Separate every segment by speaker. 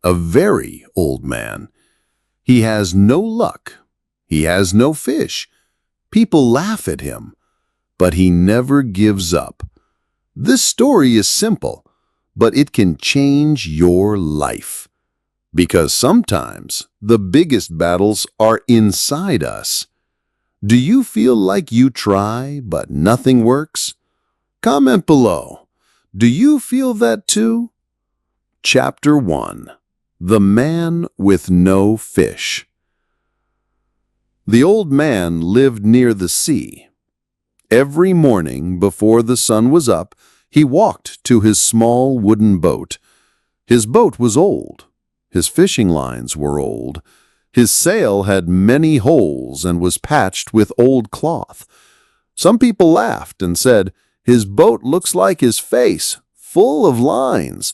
Speaker 1: a very old man. He has no luck. He has no fish. People laugh at him, but he never gives up. This story is simple, but it can change your life. Because sometimes the biggest battles are inside us. Do you feel like you try, but nothing works? Comment below. Do you feel that too? Chapter 1. The Man with No Fish. The old man lived near the sea. Every morning before the sun was up, he walked to his small wooden boat. His boat was old. His fishing lines were old. His sail had many holes and was patched with old cloth. Some people laughed and said, "His boat looks like his face, full of lines."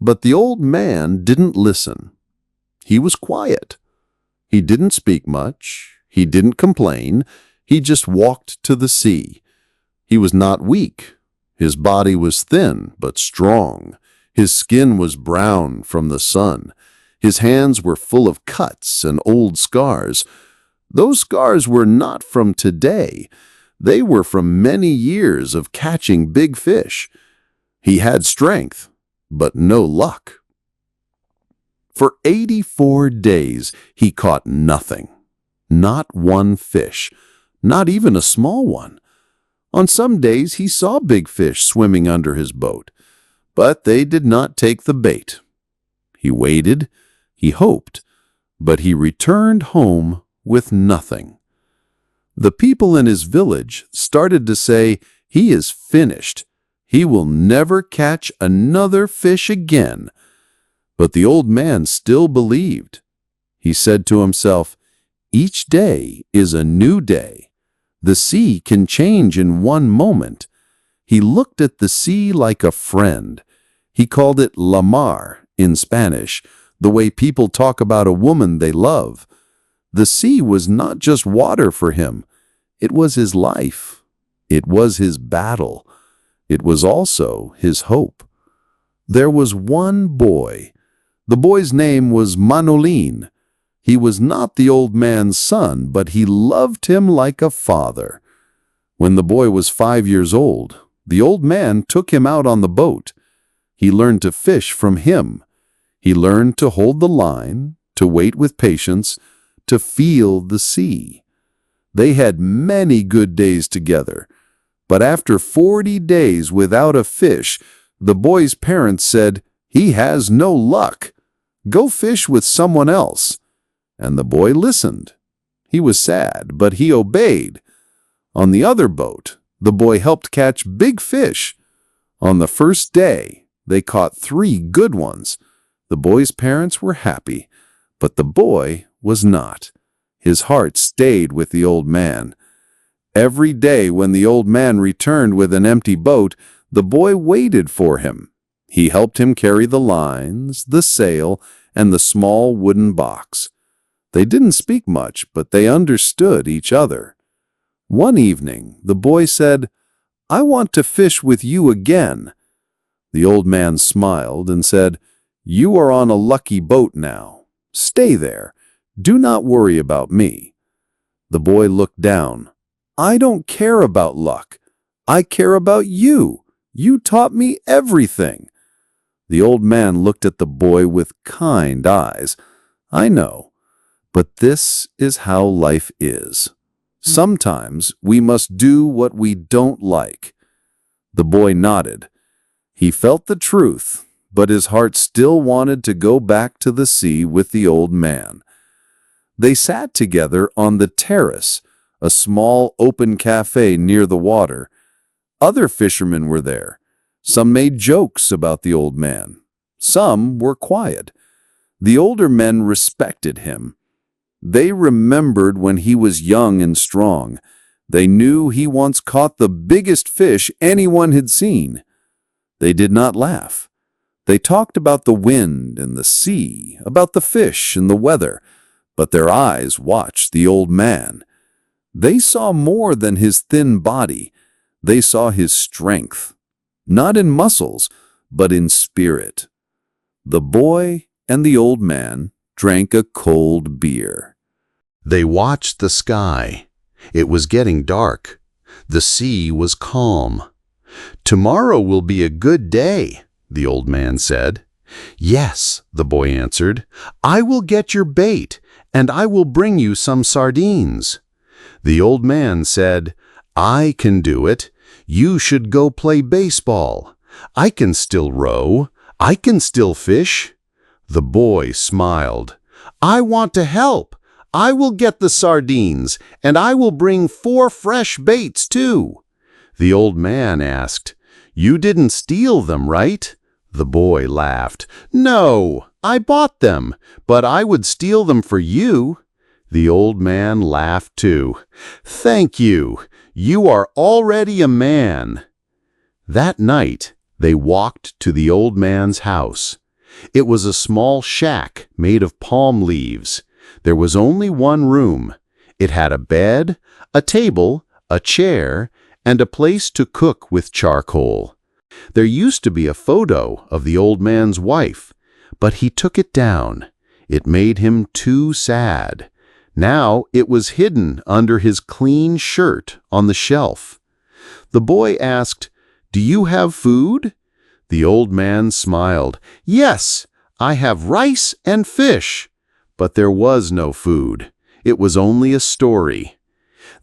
Speaker 1: But the old man didn't listen. He was quiet. He didn't speak much. He didn't complain. He just walked to the sea. He was not weak. His body was thin but strong. His skin was brown from the sun. His hands were full of cuts and old scars. Those scars were not from today. They were from many years of catching big fish. He had strength, but no luck. For 84 days he caught nothing. Not one fish, not even a small one. On some days he saw big fish swimming under his boat, but they did not take the bait. He waited, he hoped, but he returned home with nothing. The people in his village started to say, "He is finished. He will never catch another fish again." But the old man still believed. He said to himself, "Each day is a new day. The sea can change in one moment." He looked at the sea like a friend. He called it la mar in Spanish, the way people talk about a woman they love. The sea was not just water for him. It was his life. It was his battle. It was also his hope. There was one boy. The boy's name was Manolín. He was not the old man's son, but he loved him like a father. When the boy was 5 years old, the old man took him out on the boat. He learned to fish from him. He learned to hold the line, to wait with patience, to feel the sea. They had many good days together, but after 40 days without a fish, the boy's parents said, "He has no luck. Go fish with someone else." And the boy listened. He was sad, but he obeyed. On the other boat, the boy helped catch big fish. On the first day, they caught 3 good ones. The boy's parents were happy, but the boy was not. His heart stayed with the old man. Every day when the old man returned with an empty boat, the boy waited for him. He helped him carry the lines, the sail, and the small wooden box. They didn't speak much, but they understood each other. One evening, the boy said, "I want to fish with you again." The old man smiled and said, "You are on a lucky boat now. Stay there. Do not worry about me." The boy looked down. "I don't care about luck. I care about you. You taught me everything." The old man looked at the boy with kind eyes. "I know, but this is how life is. Sometimes we must do what we don't like." The boy nodded. He felt the truth, but his heart still wanted to go back to the sea with the old man. They sat together on the terrace, a small open cafe near the water. Other fishermen were there. Some made jokes about the old man. Some were quiet. The older men respected him. They remembered when he was young and strong. They knew he once caught the biggest fish anyone had seen. They did not laugh. They talked about the wind and the sea, about the fish and the weather, but their eyes watched the old man. They saw more than his thin body. They saw his strength, not in muscles, but in spirit. The boy
Speaker 2: and the old man drank a cold beer.
Speaker 1: They watched the sky. It was getting dark. The sea was calm. "Tomorrow will be a good day," the old man said. "Yes," the boy answered. "I will get your bait, and I will bring you some sardines." The old man said, "I can do it. You should go play baseball. I can still row. I can still fish." The boy smiled. "I want to help. I will get the sardines, and I will bring 4 fresh baits too." The old man asked, "You didn't steal them, right?" The boy laughed. "No, I bought them, but I would steal them for you." The old man laughed too. "Thank you. You are already a man." That night, they walked to the old man's house. It was a small shack made of palm leaves. There was only one room. It had a bed, a table, a chair, and a place to cook with charcoal. There used to be a photo of the old man's wife, but he took it down. It made him too sad. Now it was hidden under his clean shirt on the shelf. The boy asked, "Do you have food?" The old man smiled. "Yes, I have rice and fish." But there was no food. It was only a story.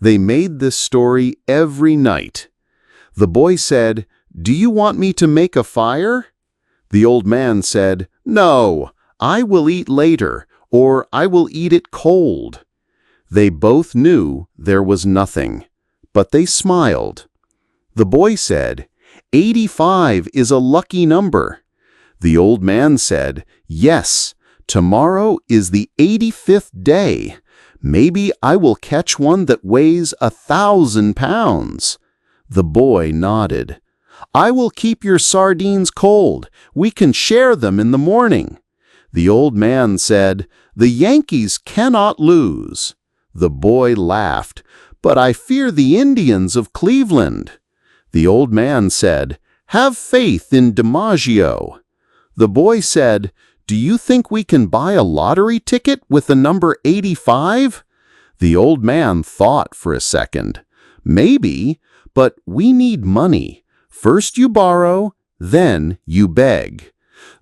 Speaker 1: They made this story every night. The boy said, "Do you want me to make a fire?" The old man said, "No, I will eat later, or I will eat it cold." They both knew there was nothing, but they smiled. The boy said, 85 is a lucky number." The old man said, "Yes, tomorrow is the 85th day. Maybe I will catch one that weighs 1,000 pounds." The boy nodded. "I will keep your sardines cold. We can share them in the morning." The old man said, "The Yankees cannot lose." The boy laughed, "But I fear the Indians of Cleveland." The old man said, "Have faith in DiMaggio." The boy said, "Do you think we can buy a lottery ticket with the number 85? The old man thought for a second. "Maybe, but we need money. First you borrow, then you beg."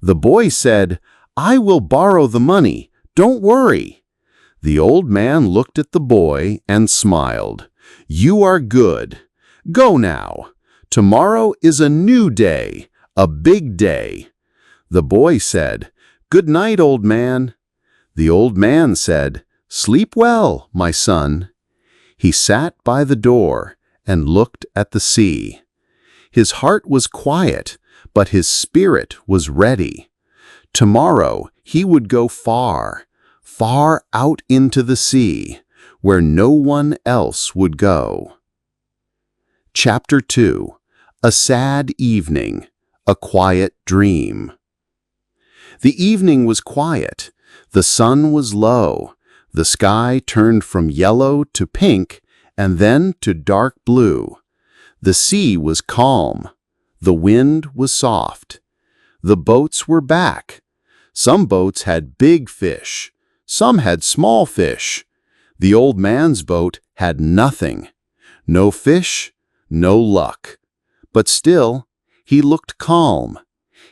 Speaker 1: The boy said, "I will borrow the money. Don't worry." The old man looked at the boy and smiled. "You are good. Go now. Tomorrow is a new day, a big day." The boy said, "Good night, old man." The old man said, "Sleep well, my son." He sat by the door and looked at the sea. His heart was quiet, but his spirit was ready. Tomorrow he would go far, far out into the sea, where no one else would go. Chapter 2. A Sad Evening, a Quiet Dream. The evening was quiet. The sun was low. The sky turned from yellow to pink and then to dark blue. The sea was calm. The wind was soft. The boats were back. Some boats had big fish. Some had small fish. The old man's boat had nothing. No fish, no luck. But still, he looked calm.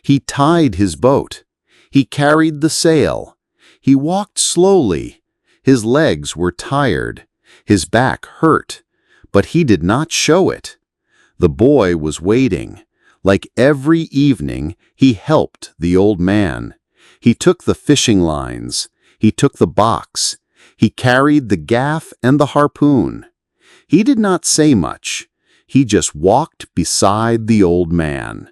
Speaker 1: He tied his boat. He carried the sail. He walked slowly. His legs were tired. His back hurt. But he did not show it. The boy was waiting. Like every evening, he helped the old man. He took the fishing lines. He took the box. He carried the gaff and the harpoon. He did not say much. He just walked beside the old man.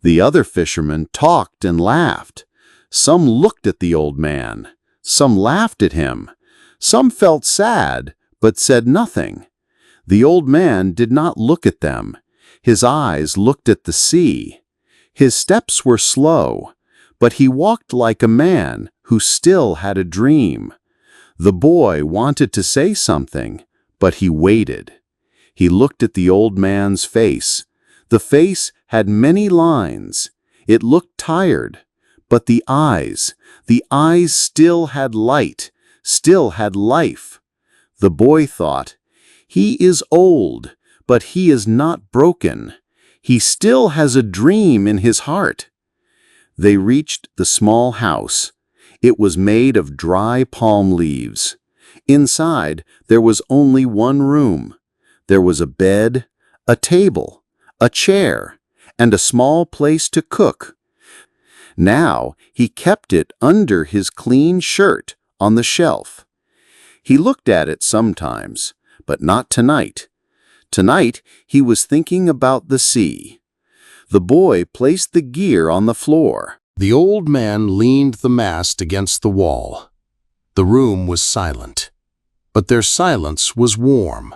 Speaker 1: The other fishermen talked and laughed. Some looked at the old man. Some laughed at him. Some felt sad, but said nothing. The old man did not look at them. His eyes looked at the sea. His steps were slow, but he walked like a man who still had a dream. The boy wanted to say something, but he waited. He looked at the old man's face. The face had many lines. It looked tired,
Speaker 2: But the eyes still had light, still had life. The boy thought, "He is old, but he is not broken. He still has a dream in his heart." They reached the small house. It was made of dry palm leaves. Inside, there was only one room. There was a bed, a table, a chair, and a small place to cook. Now he kept it under his clean shirt on the shelf. He looked at it sometimes, but not tonight. Tonight he was thinking about the sea. The boy placed the gear on the floor.
Speaker 3: The old man leaned the mast against the wall. The room was silent, but their silence was warm.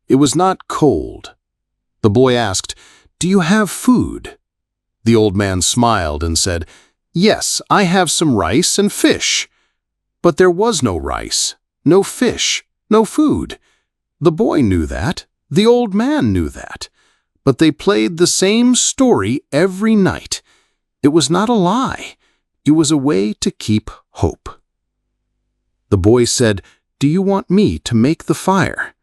Speaker 3: It was not cold. The boy asked, "Do you have food?" The old man smiled and said, "Yes, I have some rice and fish." But there was no rice, no fish, no food. The boy knew that. The old man knew that. But they played the same story every night. It was not a lie. It was a way to keep hope. The boy said, "Do you want me to make the fire?"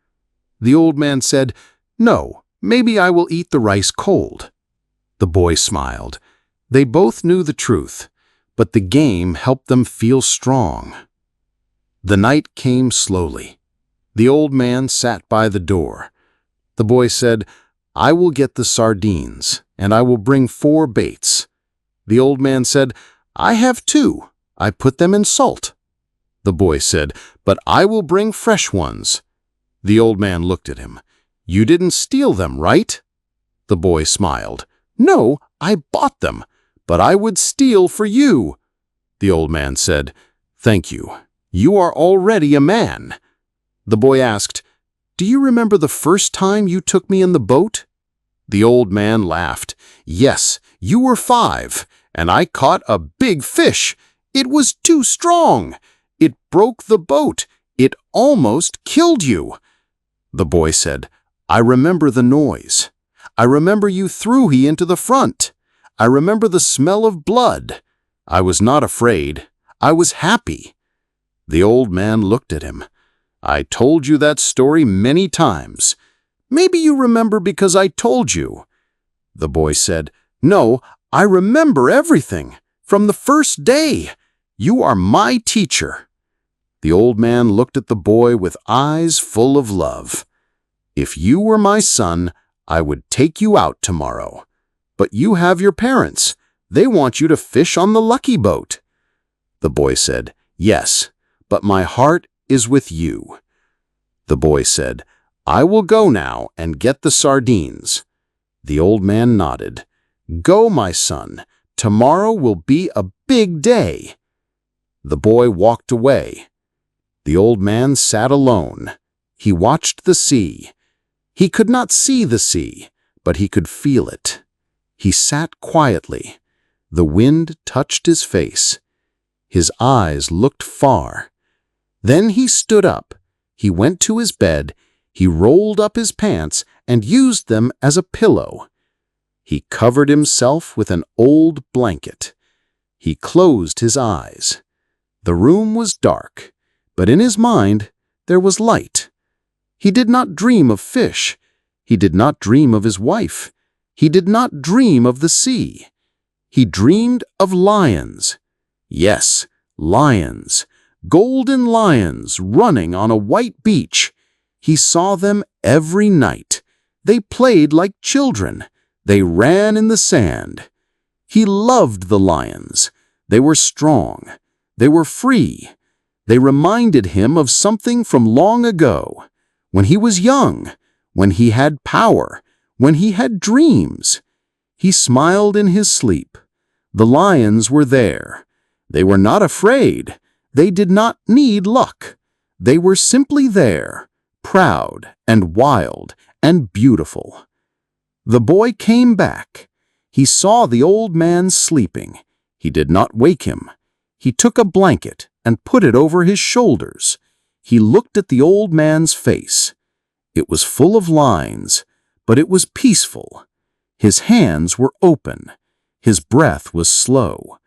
Speaker 3: The old man said, "No, maybe I will eat the rice cold." The boy smiled. They both knew the truth, but the game helped them feel strong. The night came slowly. The old man sat by the door. The boy said, "I will get the sardines, and I will bring 4 baits." The old man said, "I have 2. I put them in salt." The boy said, "But I will bring fresh ones." The old man looked at him. "You didn't steal them, right?" The boy smiled. "No, I bought them, but I would steal for you." The old man said, "Thank you. You are already a man." The boy asked, "Do you remember the first time you took me in the boat?" The old man laughed. "Yes, you were 5, and I caught a big fish. It was too strong. It broke the boat. It almost killed you." The boy said, "I remember the noise. I remember you threw me into the front. I remember the smell of blood. I was not afraid. I was happy." The old man looked at him. "I told you that story many times. Maybe you remember because I told you." The boy said, "No, I remember everything, from the first day. You are my teacher." The old man looked at the boy with eyes full of love. "If you were my son, I would take you out tomorrow. But you have your parents. They want you to fish on the lucky boat." The boy said, "Yes, but my heart is with you." The boy said, "I will go now and get the sardines." The old man nodded. "Go, my son. Tomorrow will be a big day." The boy walked away. The old man sat alone. He watched the sea. He could not see the sea, but he could feel it. He sat quietly. The wind touched his face. His eyes looked far. Then he stood up. He went to his bed. He rolled up his pants and used them as a pillow. He covered himself with an old blanket. He closed his eyes. The room was dark, but in his mind there was light. He did not dream of fish. He did not dream of his wife. He did not dream of the sea. He dreamed of lions. Yes, lions. Golden lions running on a white beach. He saw them every night. They played like children. They ran in the sand. He loved the lions. They were strong. They were free. They reminded him of something from long ago, when he was young, when he had power, when he had dreams. He smiled in his sleep. The lions were there. They were not afraid. They did not need luck. They were simply there, proud and wild and beautiful. The boy came back. He saw the old man sleeping. He did not wake him. He took a blanket and put it over his shoulders. He looked at the old man's face. It was full of lines, but it was peaceful. His hands were open. His breath was slow.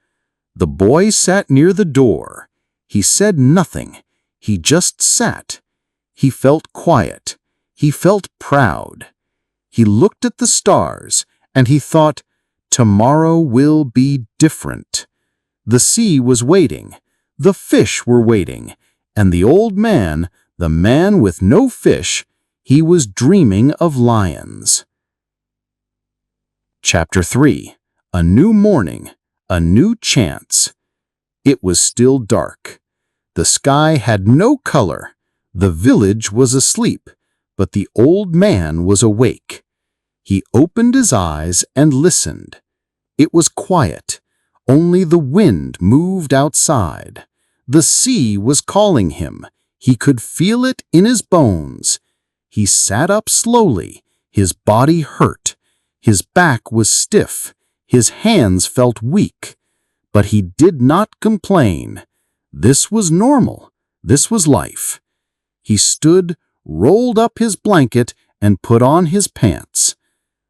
Speaker 2: The boy sat near the door. He said nothing. He just sat. He felt quiet. He felt proud. He looked at the stars, and he thought, tomorrow will be different. The sea was waiting. The fish were waiting. And the old man, the man with no fish, he was dreaming of lions. Chapter 3. A New Morning, a New Chance. It was still dark. The sky had no color. The village was asleep, but the old man was awake. He opened his eyes and listened. It was quiet. Only the wind moved outside. The sea was calling him. He could feel it in his bones. He sat up slowly. His body hurt. His back was stiff. His hands felt weak. But he did not complain. This was normal. This was life. He stood, rolled up his blanket, and put on his pants.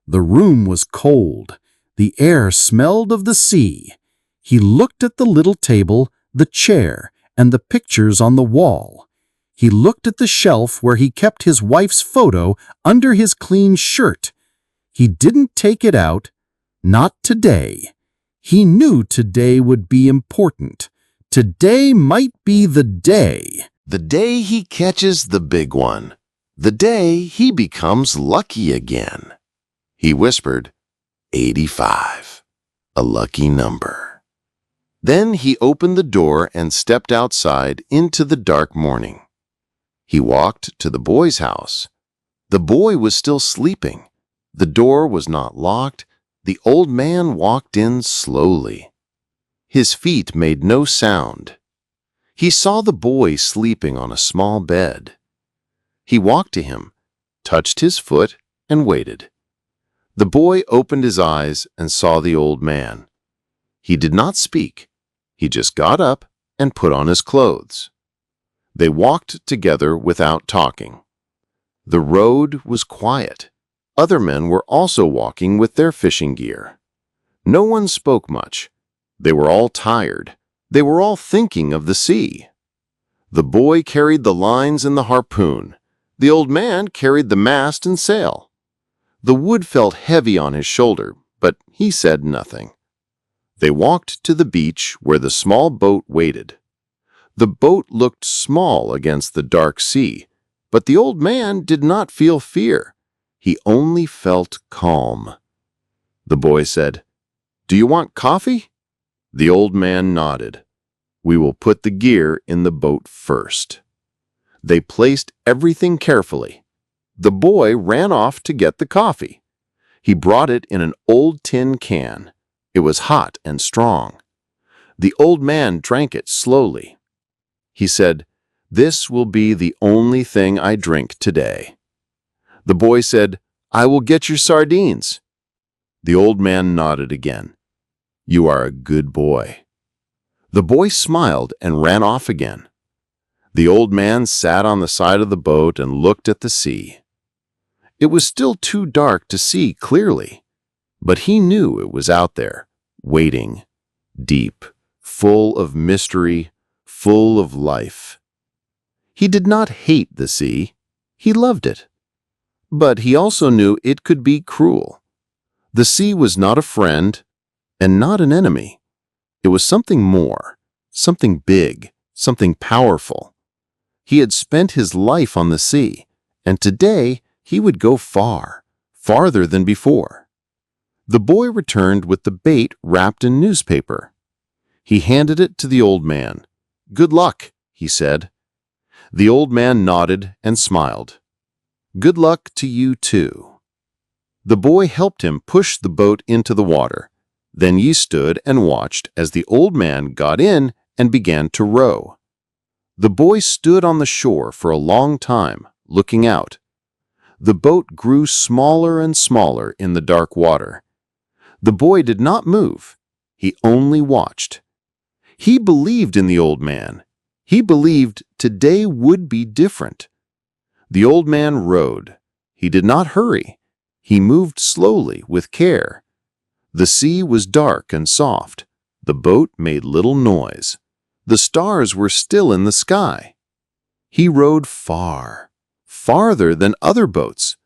Speaker 2: The room was cold. The air smelled of the sea. He looked at the little table, the chair, and the pictures on the wall. He looked at the shelf where he kept his wife's photo under his clean shirt. He didn't take it out. Not today. He knew today would be important. Today might be the day.
Speaker 1: The day he catches the big one. The day he becomes lucky again. He whispered, 85. A lucky number. Then he opened the door and stepped outside into the dark morning. He walked to the boy's house. The boy was still sleeping. The door was not locked. The old man walked in slowly. His feet made no sound. He saw the boy sleeping on a small bed. He walked to him, touched his foot, and waited. The boy opened his eyes and saw the old man. He did not speak. He just got up and put on his clothes. They walked together without talking. The road was quiet. Other men were also walking with their fishing gear. No one spoke much. They were all tired. They were all thinking of the sea. The boy carried the lines and the harpoon. The old man carried the mast and sail. The wood felt heavy on his shoulder, but he said nothing. They walked to the beach where the small boat waited. The boat looked small against the dark sea, but the old man did not feel fear. He only felt calm. The boy said, "Do you want coffee?" The old man nodded. "We will put the gear in the boat first." They placed everything carefully. The boy ran off to get the coffee. He brought it in an old tin can. It was hot and strong. The old man drank it slowly. He said, "This will be the only thing I drink today." The boy said, "I will get your sardines." The old man nodded again. "You are a good boy." The boy smiled and ran off again. The old man sat on the side of the boat and looked at the sea. It was still too dark to see clearly, but he knew it was out there, waiting, deep, full of mystery, full of life. He did not hate the sea. He loved it. But he also knew it could be cruel. The sea was not a friend and not an enemy. It was something more, something big, something powerful. He had spent his life on the sea, and today he would go far, farther than before. The boy returned with the bait wrapped in newspaper. He handed it to the old man. "Good luck," he said. The old man nodded and smiled. "Good luck to you too." The boy helped him push the boat into the water. Then he stood and watched as the old man got in and began to row. The boy stood on the shore for a long time, looking out. The boat grew smaller and smaller in the dark water. The boy did not move. He only watched. He believed in the old man. He believed today would be different. The old man rowed. He did not hurry. He moved slowly with care. The sea was dark and soft. The boat made little noise. The stars were still in the sky. He rowed far, farther than other boats.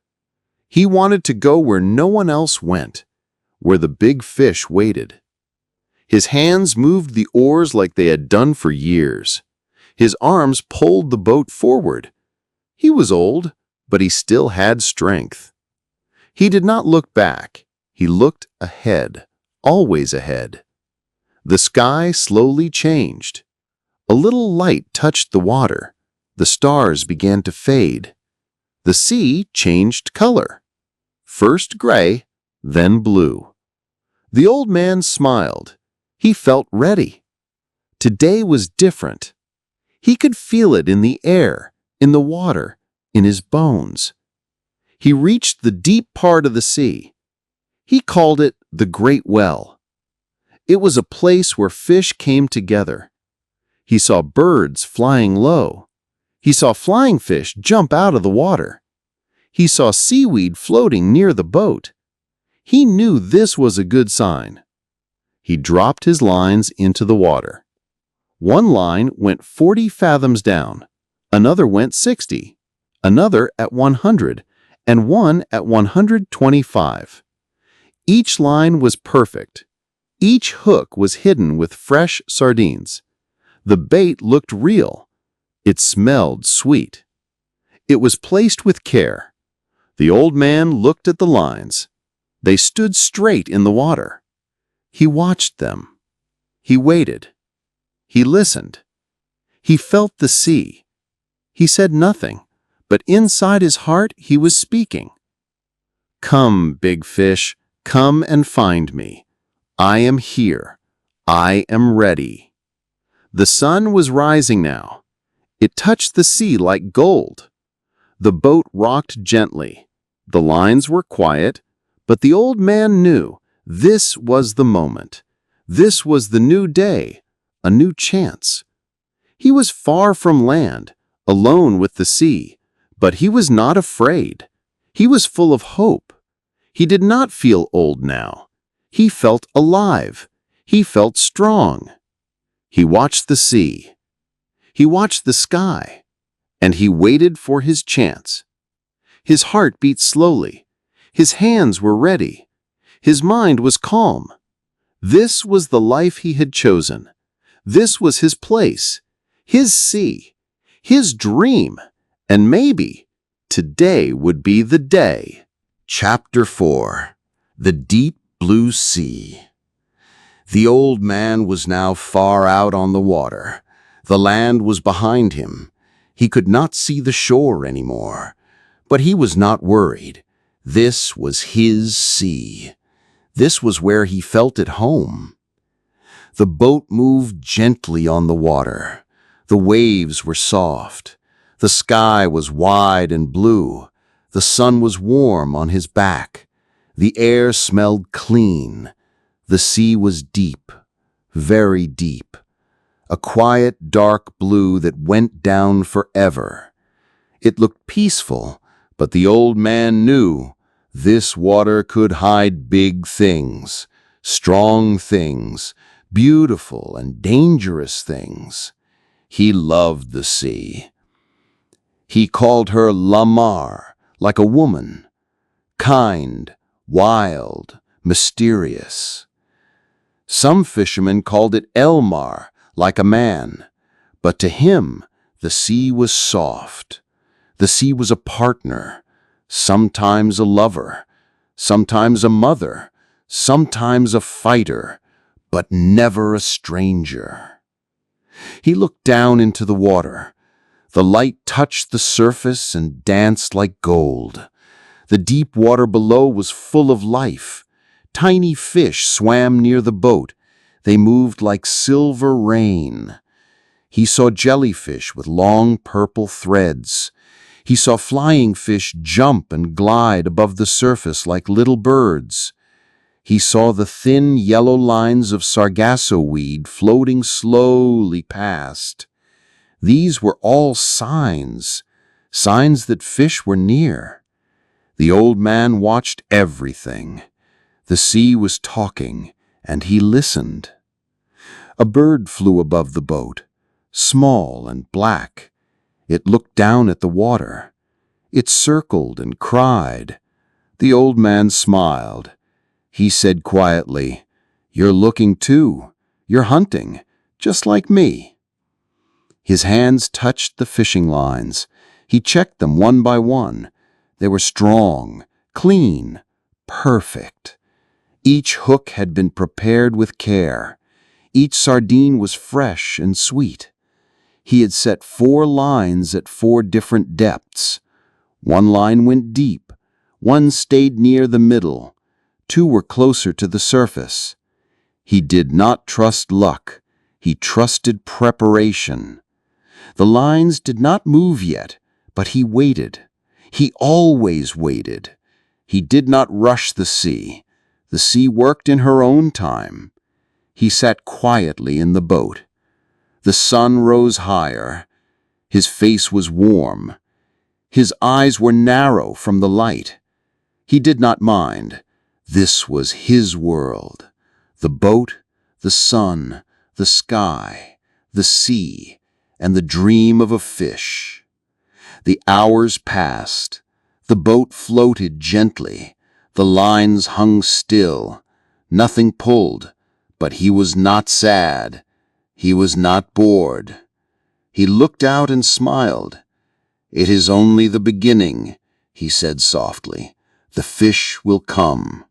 Speaker 1: He wanted to go where no one else went, where the big fish waited. His hands moved the oars like they had done for years. His arms pulled the boat forward. He was old, but he still had strength. He did not look back. He looked ahead, always ahead. The sky slowly changed. A little light touched the water. The stars began to fade. The sea changed color. First gray, then blue. The old man smiled. He felt ready. Today was different. He could feel it in the air, in the water, in his bones. He reached the deep part of the sea. He called it the Great Well. It was a place where fish came together. He saw birds flying low. He saw flying fish jump out of the water. He saw seaweed floating near the boat. He knew this was a good sign. He dropped his lines into the water. One line went 40 fathoms down, another went 60, another at 100, and one at 125. Each line was perfect. Each hook was hidden with fresh sardines. The bait looked real. It smelled sweet. It was placed with care. The old man looked at the lines. They stood straight in the water. He watched them. He waited. He listened. He felt the sea. He said nothing, but inside his heart he was speaking. "Come, big fish, come and find me. I am here. I am ready." The sun was rising now. It touched the sea like gold. The boat rocked gently. The lines were quiet, but the old man knew this was the moment. This was the new day, a new chance. He was far from land, alone with the sea, but he was not afraid. He was full of hope. He did not feel old now. He felt alive. He felt strong. He watched the sea. He watched the sky, and he waited for his chance. His heart beat slowly. His hands were ready. His mind was calm. This was the life he had chosen. This was his place, his sea, his dream, and maybe today would be the day.
Speaker 2: Chapter 4. The Deep Blue Sea. The old man was now far out on the water. The land was behind him. He could not see the shore anymore. But he was not worried. This was his sea. This was where he felt at home. The boat moved gently on the water. The waves were soft. The sky was wide and blue. The sun was warm on his back. The air smelled clean. The sea was deep, very deep. A quiet, dark blue that went down forever. It looked peaceful, but the old man knew this water could hide big things, strong things, beautiful and dangerous things. He loved the sea. He called her Lamar, like a woman, kind, wild, mysterious. Some fishermen called it Elmar, like a man, but to him the sea was soft. The sea was a partner, sometimes a lover, sometimes a mother, sometimes a fighter, but never a stranger. He looked down into the water. The light touched the surface and danced like gold. The deep water below was full of life. Tiny fish swam near the boat. They moved like silver rain. He saw jellyfish with long purple threads. He saw flying fish jump and glide above the surface like little birds. He saw the thin yellow lines of sargasso weed floating slowly past. These were all signs, signs that fish were near. The old man watched everything. The sea was talking, and he listened. A bird flew above the boat, small and black. It looked down at the water. It circled and cried. The old man smiled. He said quietly, "You're looking too. You're hunting, just like me." His hands touched the fishing lines. He checked them one by one. They were strong, clean, perfect. Each hook had been prepared with care. Each sardine was fresh and sweet. He had set 4 lines at 4 different depths. 1 line went deep, 1 stayed near the middle, 2 were closer to the surface. He did not trust luck. He trusted preparation. The lines did not move yet, but he waited. He always waited. He did not rush the sea. The sea worked in her own time. He sat quietly in the boat. The sun rose higher. His face was warm. His eyes were narrow from the light. He did not mind. This was his world. The boat, the sun, the sky, the sea, and the dream of a fish. The hours passed. The boat floated gently. The lines hung still. Nothing pulled, but he was not sad. He was not bored. He looked out and smiled. "It is only the beginning," he said softly. "The fish will come."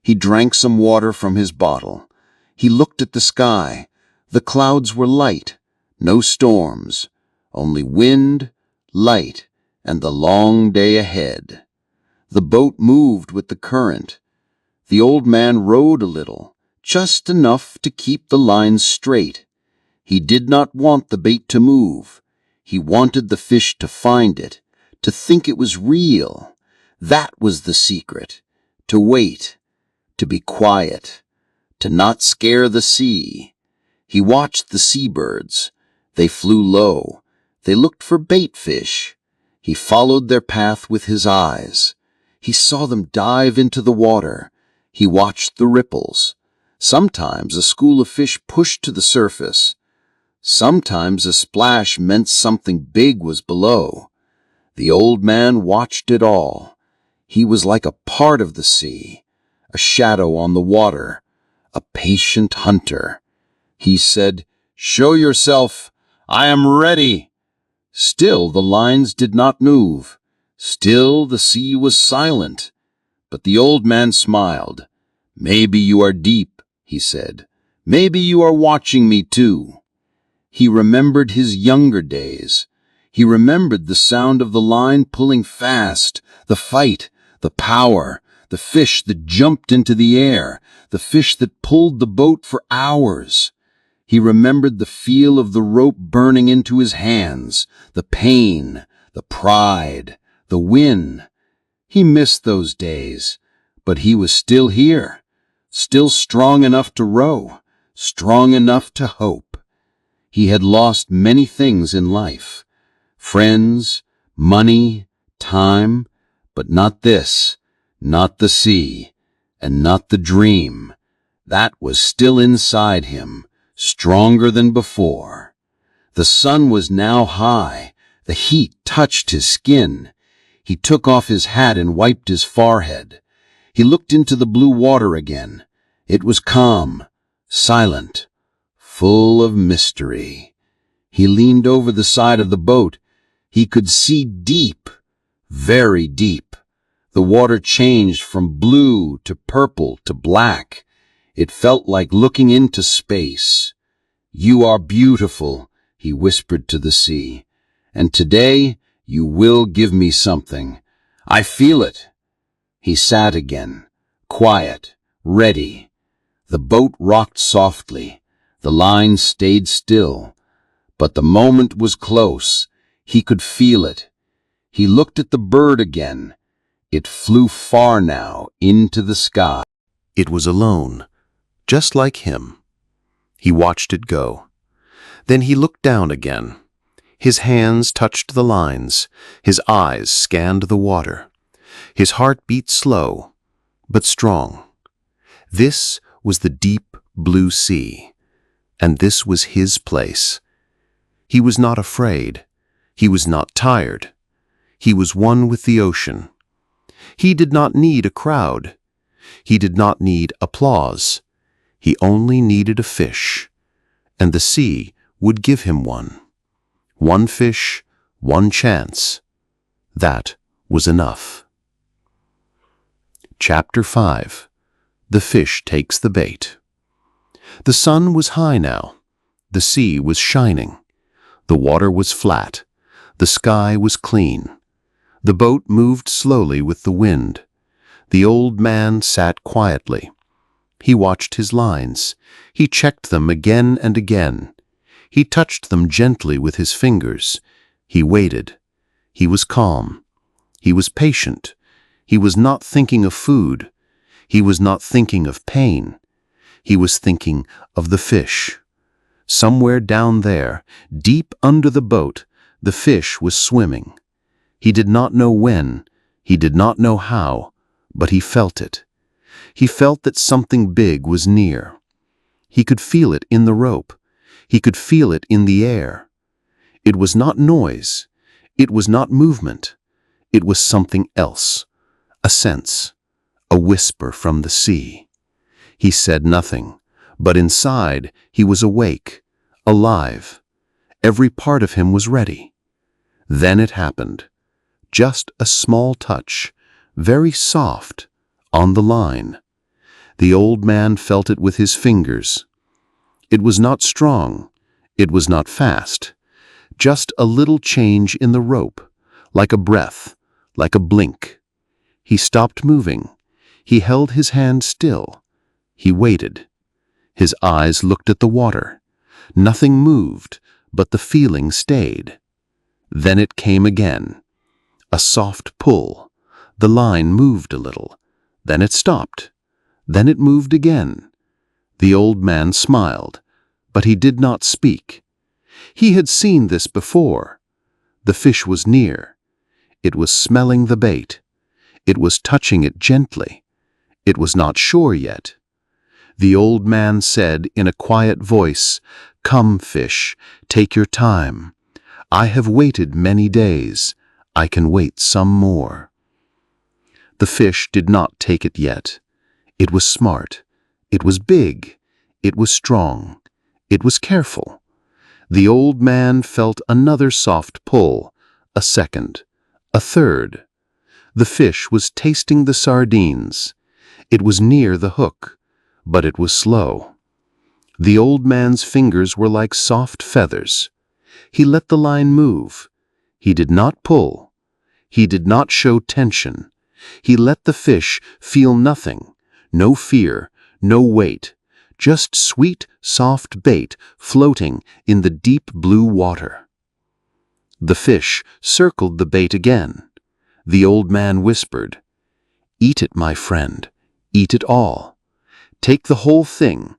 Speaker 2: He drank some water from his bottle. He looked at the sky. The clouds were light, no storms, only wind, light, and the long day ahead. The boat moved with the current. The old man rowed a little, just enough to keep the lines straight. He did not want the bait to move. He wanted the fish to find it, to think it was real. That was the secret. To wait, to be quiet, to not scare the sea. He watched the seabirds. They flew low. They looked for bait fish. He followed their path with his eyes. He saw them dive into the water. He watched the ripples. Sometimes a school of fish pushed to the surface. Sometimes a splash meant something big was below. The old man watched it all. He was like a part of the sea, a shadow on the water, a patient hunter. He said, "Show yourself. I am ready." Still the lines did not move. Still the sea was silent. But the old man smiled. "Maybe you are deep," he said. "Maybe you are watching me too." He remembered his younger days. He remembered the sound of the line pulling fast, the fight, the power, the fish that jumped into the air, the fish that pulled the boat for hours. He remembered the feel of the rope burning into his hands, the pain, the pride, the win. He missed those days, but he was still here, still strong enough to row, strong enough to hope. He had lost many things in life, friends, money, time, but not this, not the sea, and not the dream. That was still inside him, stronger than before. The sun was now high. The heat touched his skin. He took off his hat and wiped his forehead. He looked into the blue water again. It was calm, silent, full of mystery. He leaned over the side of the boat. He could see deep, very deep. The water changed from blue to purple to black. It felt like looking into space. "You are beautiful," he whispered to the sea, "and today you will give me something. I feel it." He sat again, quiet, ready. The boat rocked softly. The line stayed still. But the moment was close. He could feel it. He looked at the bird again. It flew far now into the sky.
Speaker 1: It was alone, just like him. He watched it go. Then he looked down again. His hands touched the lines. His eyes scanned the water. His heart beat slow, but strong. This was the deep blue sea.
Speaker 2: and this was his place. He was not afraid. He was not tired. He was one with the ocean. He did not need a crowd. He did not need applause. He only needed a fish, and the sea would give him one. One fish, one chance. That was enough. Chapter 5. The fish takes the bait. The sun was high now. The sea was shining. The water was flat. The sky was clean. The boat moved slowly with the wind. The old man sat quietly. He watched his lines. He checked them again and again. He touched them gently with his fingers. He waited. He was calm. He was patient. He was not thinking of food. He was not thinking of pain. He was thinking of the fish. Somewhere down there, deep under the boat, the fish was swimming. He did not know when, he did not know how, but he felt it. He felt that something big was near. He could feel it in the rope. He could feel it in the air. It was not noise. It was not movement. It was something else. A sense. A whisper from the sea. He said nothing, but inside he was awake, alive. Every part of him was ready. Then it happened. Just a small touch, very soft, on the line. The old man felt it with his fingers. It was not strong. It was not fast. Just a little change in the rope, like a breath, like a blink. He stopped moving. He held his hand still. He waited. His eyes looked at the water. Nothing moved, but the feeling stayed. Then it came again. A soft pull. The line moved a little. Then it stopped. Then it moved again. The old man smiled, but he did not speak. He had seen this before. The fish was near. It was smelling the bait. It was touching it gently. It was not sure yet. The old man said in a quiet voice, "Come, fish, take your time. I have waited many days. I can wait some more." The fish did not take it yet. It was smart. It was big. It was strong. It was careful. The old man felt another soft pull, a second, a third. The fish was tasting the sardines. It was near the hook, but it was slow. The old man's fingers were like soft feathers. He let the line move. He did not pull. He did not show tension. He let the fish feel nothing, no fear, no weight, just sweet, soft bait floating in the deep blue water. The fish circled the bait again. The old man whispered, "Eat it, my friend. Eat it all. Take the whole thing.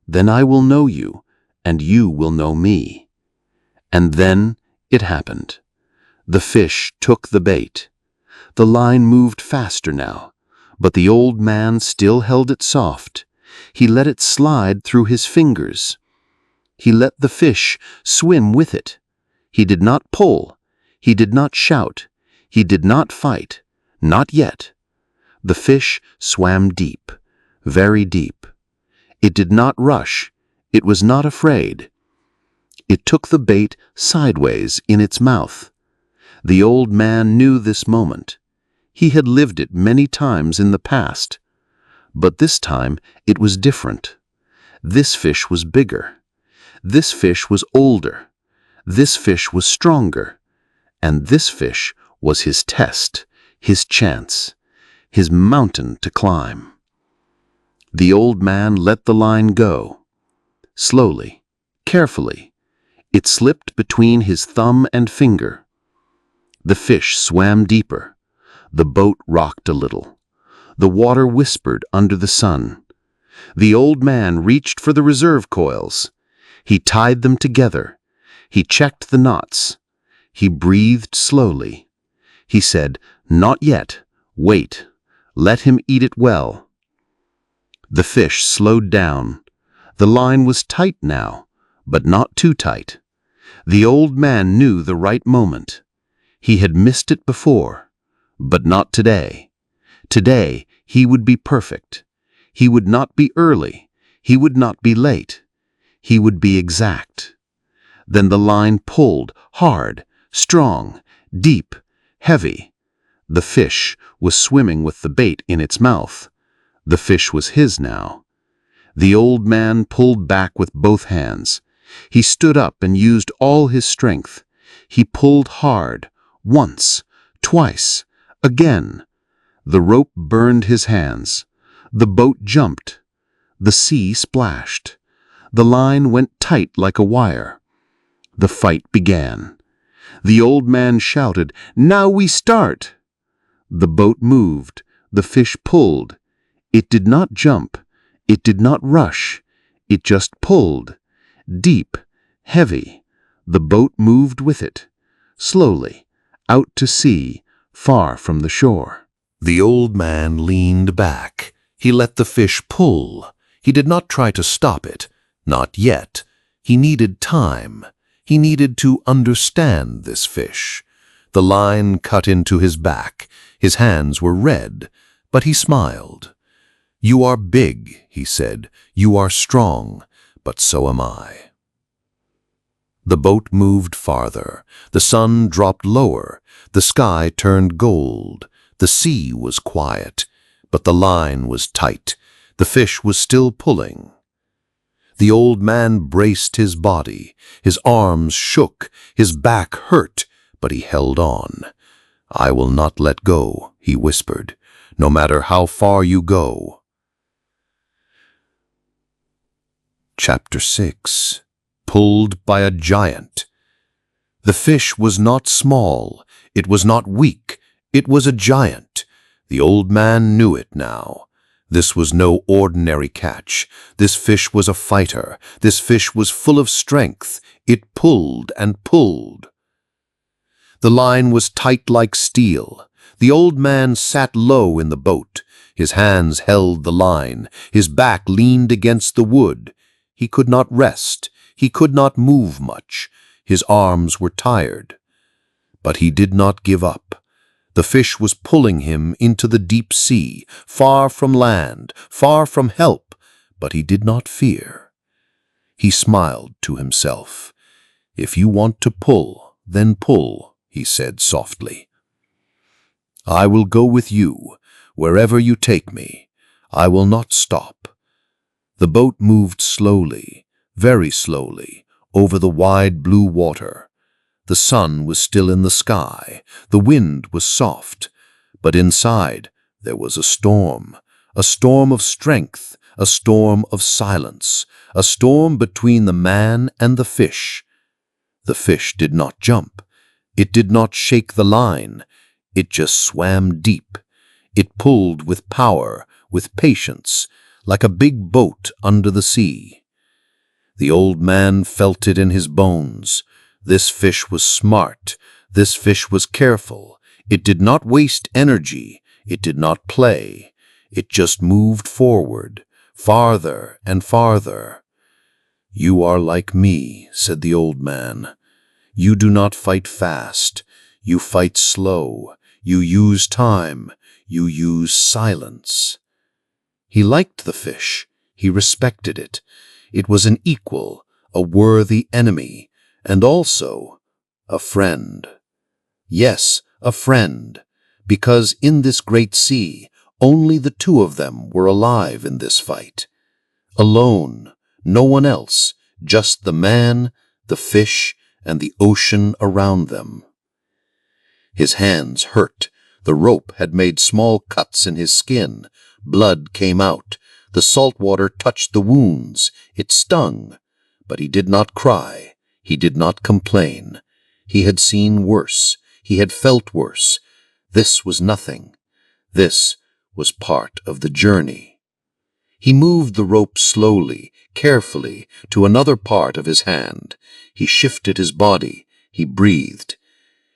Speaker 2: Then I will know you, and you will know me." And then it happened. The fish took the bait. The line moved faster now, but the old man still held it soft. He let it slide through his fingers. He let the fish swim with it. He did not pull. He did not shout. He did not fight. Not yet. The fish swam deep, very deep. It did not rush. It was not afraid. It took the bait sideways in its mouth. The old man knew this moment. He had lived it many times in the past. But this time it was different. This fish was bigger. This fish was older. This fish was stronger. And this fish was his test, his chance, his mountain to climb. The old man let the line go. Slowly, carefully, it slipped between his thumb and finger. The fish swam deeper. The boat rocked a little. The water whispered under the sun. The old man reached for the reserve coils. He tied them together. He checked the knots. He breathed slowly. He said, "Not yet. Wait. Let him eat it well." The fish slowed down. The line was tight now, but not too tight. The old man knew the right moment. He had missed it before, but not today. Today, he would be perfect. He would not be early. He would not be late. He would be exact. Then the line pulled, hard, strong, deep, heavy. The fish was swimming with the bait in its mouth. The fish was his now. The old man pulled back with both hands. He stood up and used all his strength. He pulled hard, once, twice, again. The rope burned his hands. The boat jumped. The sea splashed. The line went tight like a wire. The fight began. The old man shouted, "Now we start!" The boat moved. The fish pulled. It did not jump. It did not rush. It just pulled. Deep, heavy. The boat moved with it. Slowly, out to sea, far from the shore.
Speaker 1: The old man leaned back. He let the fish pull. He did not try to stop it. Not yet. He needed time. He needed to understand this fish. The line cut into his back. His hands were red, but he smiled. "You are big," he said. "You are strong, but so am I." The boat moved farther. The sun dropped lower. The sky turned gold. The sea was quiet, but the line was tight. The fish was still pulling. The old man braced his body. His arms shook. His back hurt, but he held on. "I will not let go," he whispered, "no matter how far you go." Chapter 6. Pulled by a giant. The fish was not small. It was not weak. It was a giant. The old man knew it now. This was no ordinary catch. This fish was a fighter. This fish was full of strength. It pulled and pulled. The line was tight like steel. The old man sat low in the boat. His hands held the line. His back leaned against the wood. He could not rest. He could not move much. His arms were tired. But he did not give up. The fish was pulling him into the deep sea, far from land, far from help, but he did not fear. He smiled to himself. "If you want to pull, then pull," he said softly. "I will go with you, wherever you take me. I will not stop." The boat moved slowly, very slowly, over the wide blue water. The sun was still in the sky. The wind was soft. But inside there was a storm of strength, a storm of silence, a storm between the man and the fish. The fish did not jump. It did not shake the line. It just swam deep. It pulled with power, with patience, like a big boat under the sea. The old man felt it in his bones. This fish was smart. This fish was careful. It did not waste energy. It did not play. It just moved forward, farther and farther. "You are like me," said the old man. "You do not fight fast. You fight slow. You use time. You use silence." He liked the fish. He respected it. It was an equal, a worthy enemy, and also a friend. Yes, a friend, because in this great sea, only the two of them were alive in this fight. Alone, no one else, just the man, the fish, and the ocean around them. His hands hurt. The rope had made small cuts in his skin. Blood came out. The salt water touched the wounds. It stung. But he did not cry. He did not complain. He had seen worse. He had felt worse. This was nothing. This was part of the journey. He moved the rope slowly, carefully, to another part of his hand. He shifted his body. He breathed.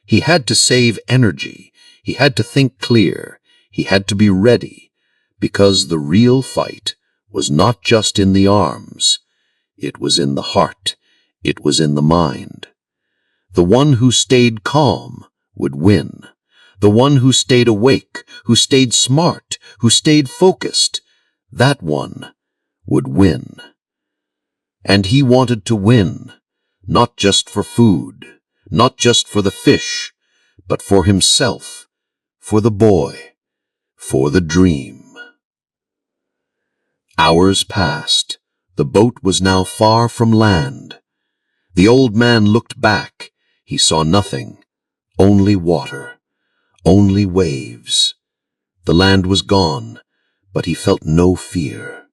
Speaker 1: He had to save energy. He had to think clear. He had to be ready, because the real fight was not just in the arms. It was in the heart.
Speaker 4: It was in the mind. The one who stayed calm would win. The one who stayed awake, who stayed smart, who stayed focused, that one would win. And he wanted to win, not just for food, not just for the fish, but for himself, for the boy, for the dream. Hours passed. The boat was now far from land. The old man looked back. He saw nothing, only water, only waves. The land was gone, but he felt no fear.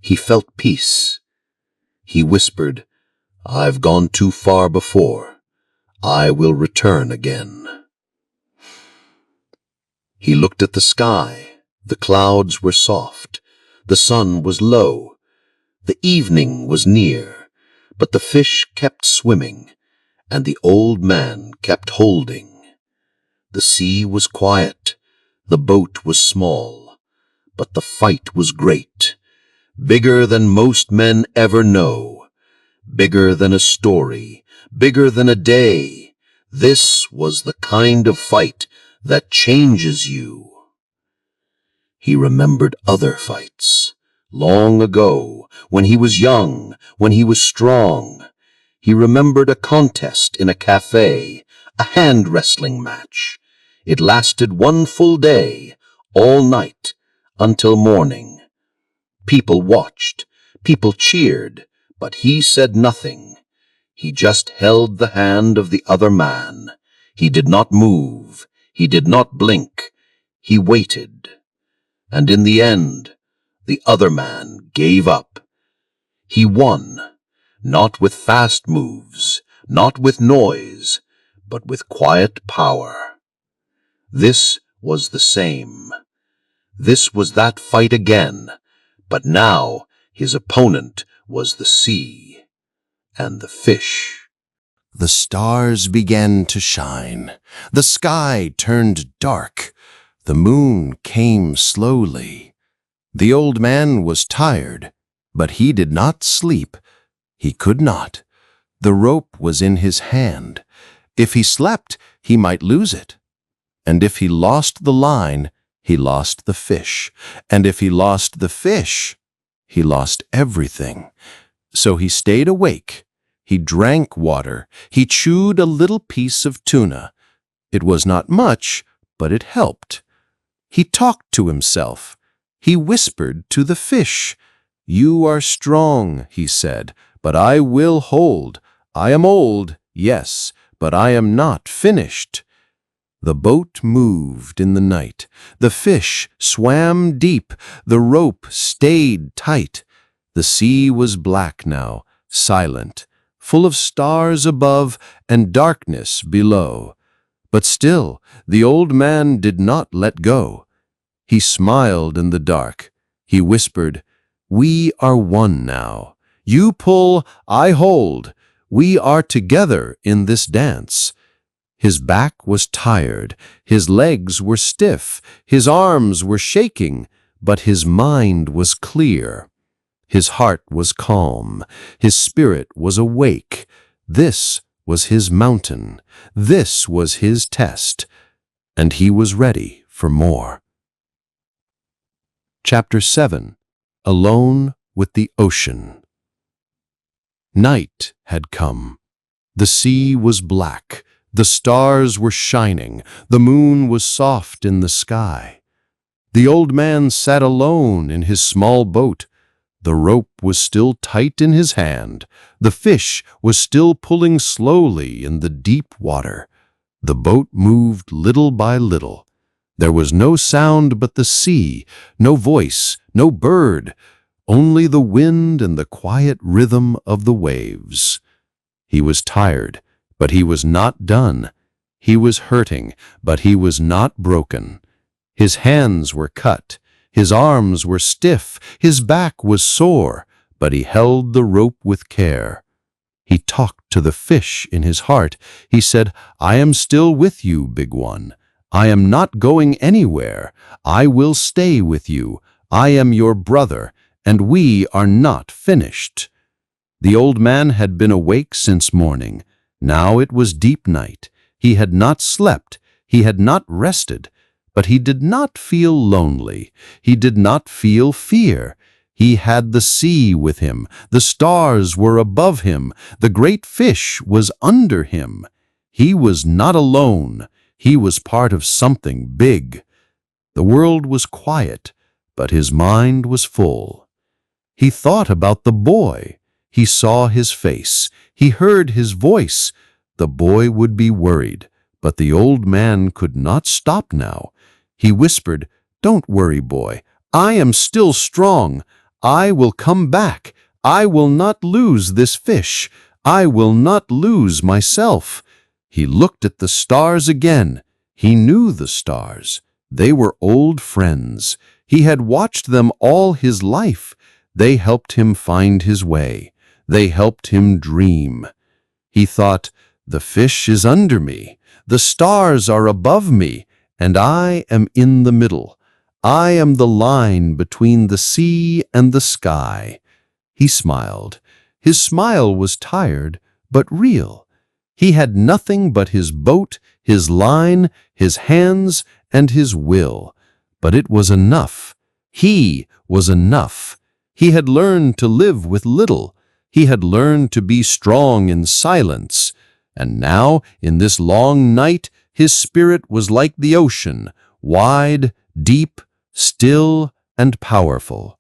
Speaker 4: He felt peace. He whispered, "I've gone too far before. I will return again." He looked at the sky. The clouds were soft. The sun was low. The evening was near, but the fish kept swimming, and the old man kept holding. The sea was quiet. The boat was small, but the fight was great, bigger than most men ever know, bigger than a story, bigger than a day. This was the kind of fight that changes you. He remembered other fights, long ago, when he was young, when he was strong. He remembered a contest in a cafe, a hand-wrestling match. It lasted one full day, all night, until morning. People watched, people cheered, but he said nothing. He just held the hand of the other man. He did not move. He did not blink. He waited. And in the end, the other man gave up. He won, not with fast moves, not with noise, but with quiet power. This was the same. This was that fight again, but now his opponent was the sea and the fish.
Speaker 2: The stars began to shine. The sky turned dark. The moon came slowly. The old man was tired, but he did not sleep. He could not. The rope was in his hand. If he slept, he might lose it. And if he lost the line, he lost the fish. And if he lost the fish, he lost everything. So he stayed awake. He drank water. He chewed a little piece of tuna. It was not much, but it helped. He talked to himself. He whispered to the fish. "You are strong," he said, "but I will hold. I am old, yes, but I am not finished." The boat moved in the night. The fish swam deep. The rope stayed tight. The sea was black now, silent, full of stars above and darkness below. But still, the old man did not let go. He smiled in the dark. He whispered, "We are one now. You pull, I hold. We are together in this dance." His back was tired, his legs were stiff, his arms were shaking, but his mind was clear. His heart was calm, his spirit was awake. This was his mountain, this was his test, and he was ready for more. Chapter 7. Alone with the Ocean. Night had come. The sea was black. The stars were shining. The moon was soft in the sky. The old man sat alone in his small boat. The rope was still tight in his hand. The fish was still pulling slowly in the deep water. The boat moved little by little. There was no sound but the sea, no voice, no bird, only the wind and the quiet rhythm of the waves. He was tired, but he was not done. He was hurting, but he was not broken. His hands were cut, his arms were stiff, his back was sore, but he held the rope with care. He talked to the fish in his heart. He said, "I am still with you, big one. I am not going anywhere. I will stay with you. I am your brother, and we are not finished." The old man had been awake since morning. Now it was deep night. He had not slept. He had not rested. But he did not feel lonely. He did not feel fear. He had the sea with him. The stars were above him. The great fish was under him. He was not alone. He was part of something big. The world was quiet, but his mind was full. He thought about the boy. He saw his face. He heard his voice. The boy would be worried, but the old man could not stop now. He whispered, "Don't worry, boy. I am still strong. I will come back. I will not lose this fish. I will not lose myself." He looked at the stars again. He knew the stars. They were old friends. He had watched them all his life. They helped him find his way. They helped him dream. He thought, "The fish is under me. The stars are above me, and I am in the middle. I am the line between the sea and the sky." He smiled. His smile was tired, but real. He had nothing but his boat, his line, his hands, and his will. But it was enough. He was enough. He had learned to live with little. He had learned to be strong in silence. And now, in this long night, his spirit was like the ocean, wide, deep, still, and powerful.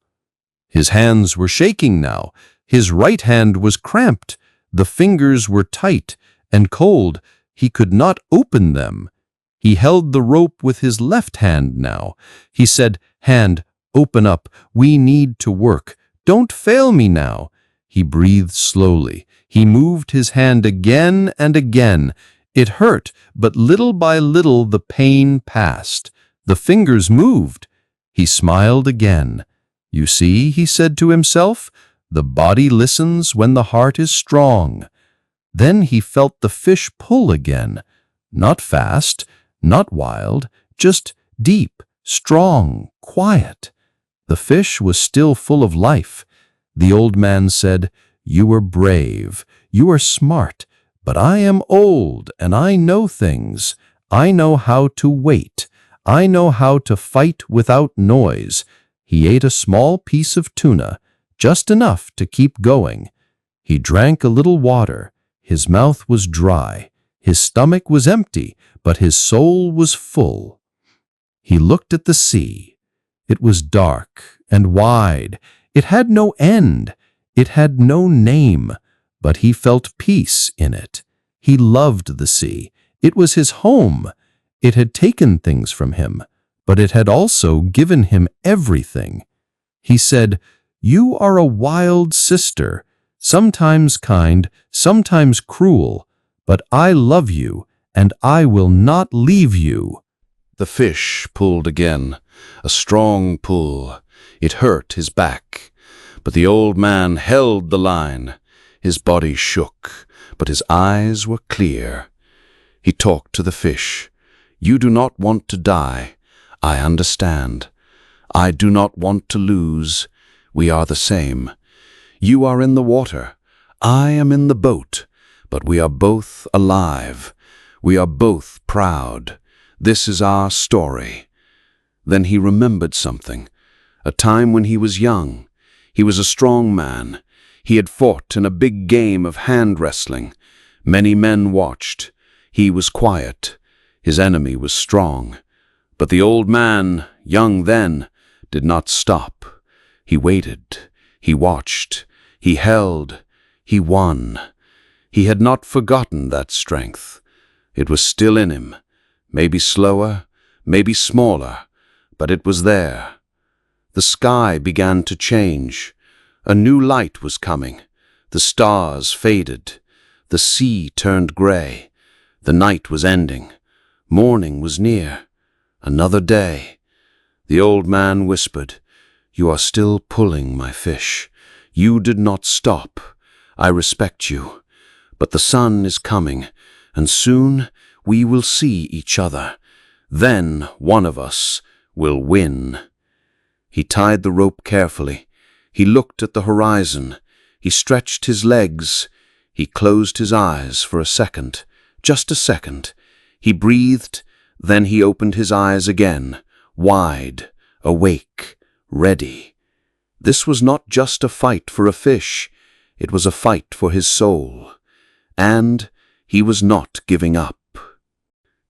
Speaker 2: His hands were shaking now. His right hand was cramped. The fingers were tight and cold. He could not open them. He held the rope with his left hand now. He said, "Hand, open up. We need to work. Don't fail me now." He breathed slowly. He moved his hand again and again. It hurt, but little by little the pain passed. The fingers moved. He smiled again. "You see," he said to himself, "the body listens when the heart is strong." Then he felt the fish pull again. Not fast, not wild, just deep, strong, quiet. The fish was still full of life. The old man said, "You are brave, you are smart, but I am old and I know things. I know how to wait. I know how to fight without noise." He ate a small piece of tuna, just enough to keep going. He drank a little water. His mouth was dry. His stomach was empty, but his soul was full. He looked at the sea. It was dark and wide. It had no end. It had no name, but he felt peace in it. He loved the sea. It was his home. It had taken things from him, but it had also given him everything. He said, "You are a wild sister, sometimes kind, sometimes cruel, but I love you, and I will not leave you."
Speaker 3: The fish pulled again, a strong pull. It hurt his back, but the old man held the line. His body shook, but his eyes were clear. He talked to the fish. "You do not want to die. I understand. I do not want to lose. We are the same. You are in the water. I am in the boat, but we are both alive. We are both proud. This is our story." Then he remembered something, a time when he was young. He was a strong man. He had fought in a big game of hand wrestling. Many men watched. He was quiet. His enemy was strong. But the old man, young then, did not stop. He waited. He watched. He held. He won. He had not forgotten that strength. It was still in him. Maybe slower, maybe smaller, but it was there. The sky began to change. A new light was coming. The stars faded. The sea turned gray. The night was ending. Morning was near. Another day. The old man whispered, "You are still pulling, my fish. You did not stop. I respect you. But the sun is coming, and soon we will see each other. Then one of us will win." He tied the rope carefully. He looked at the horizon.
Speaker 2: He stretched his legs. He closed his eyes for a second, just a second. He breathed, then he opened his eyes again, wide, awake, ready. This was not just a fight for a fish. It was a fight for his soul. And he was not giving up.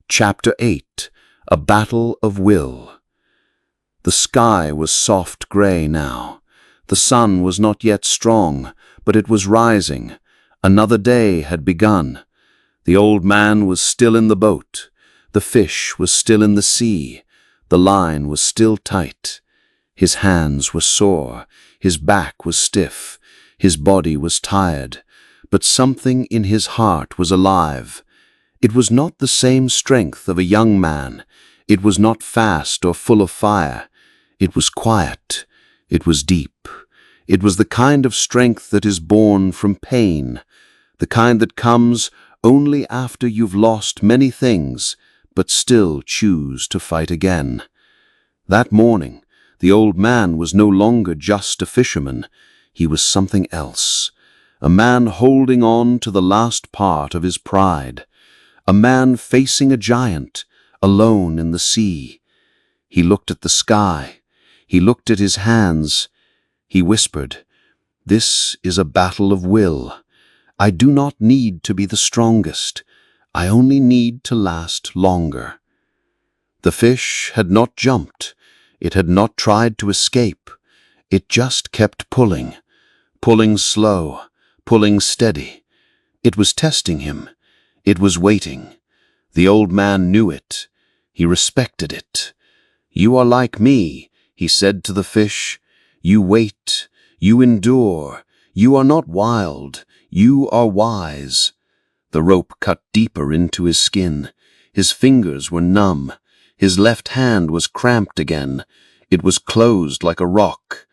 Speaker 2: Chapter 8. A Battle of Will. The sky was soft gray now. The sun was not yet strong, but it was rising. Another day had begun. The old man was still in the boat. The fish was still in the sea. The line was still tight. His hands were sore. His back was stiff. His body was tired. But something in his heart was alive. It was not the same strength of a young man. It was not fast or full of fire. It was quiet. It was deep. It was the kind of strength that is born from pain, the kind that comes only after you've lost many things, but still choose to fight again. That morning, the old man was no longer just a fisherman. He was something else, a man holding on to the last part of his pride, a man facing a giant, alone in the sea. He looked at the sky. He looked at his hands. He whispered, "This is a battle of will. I do not need to be the strongest. I only need to last longer." The fish had not jumped. It had not tried to escape. It just kept pulling, pulling slow, pulling steady. It was testing him. It was waiting. The old man knew it. He respected it. "You are like me," he said to the fish. "You wait, you endure, you are not wild, you are wise." The rope cut deeper into his skin. His fingers were numb. His left hand was cramped again. It was closed like a rock.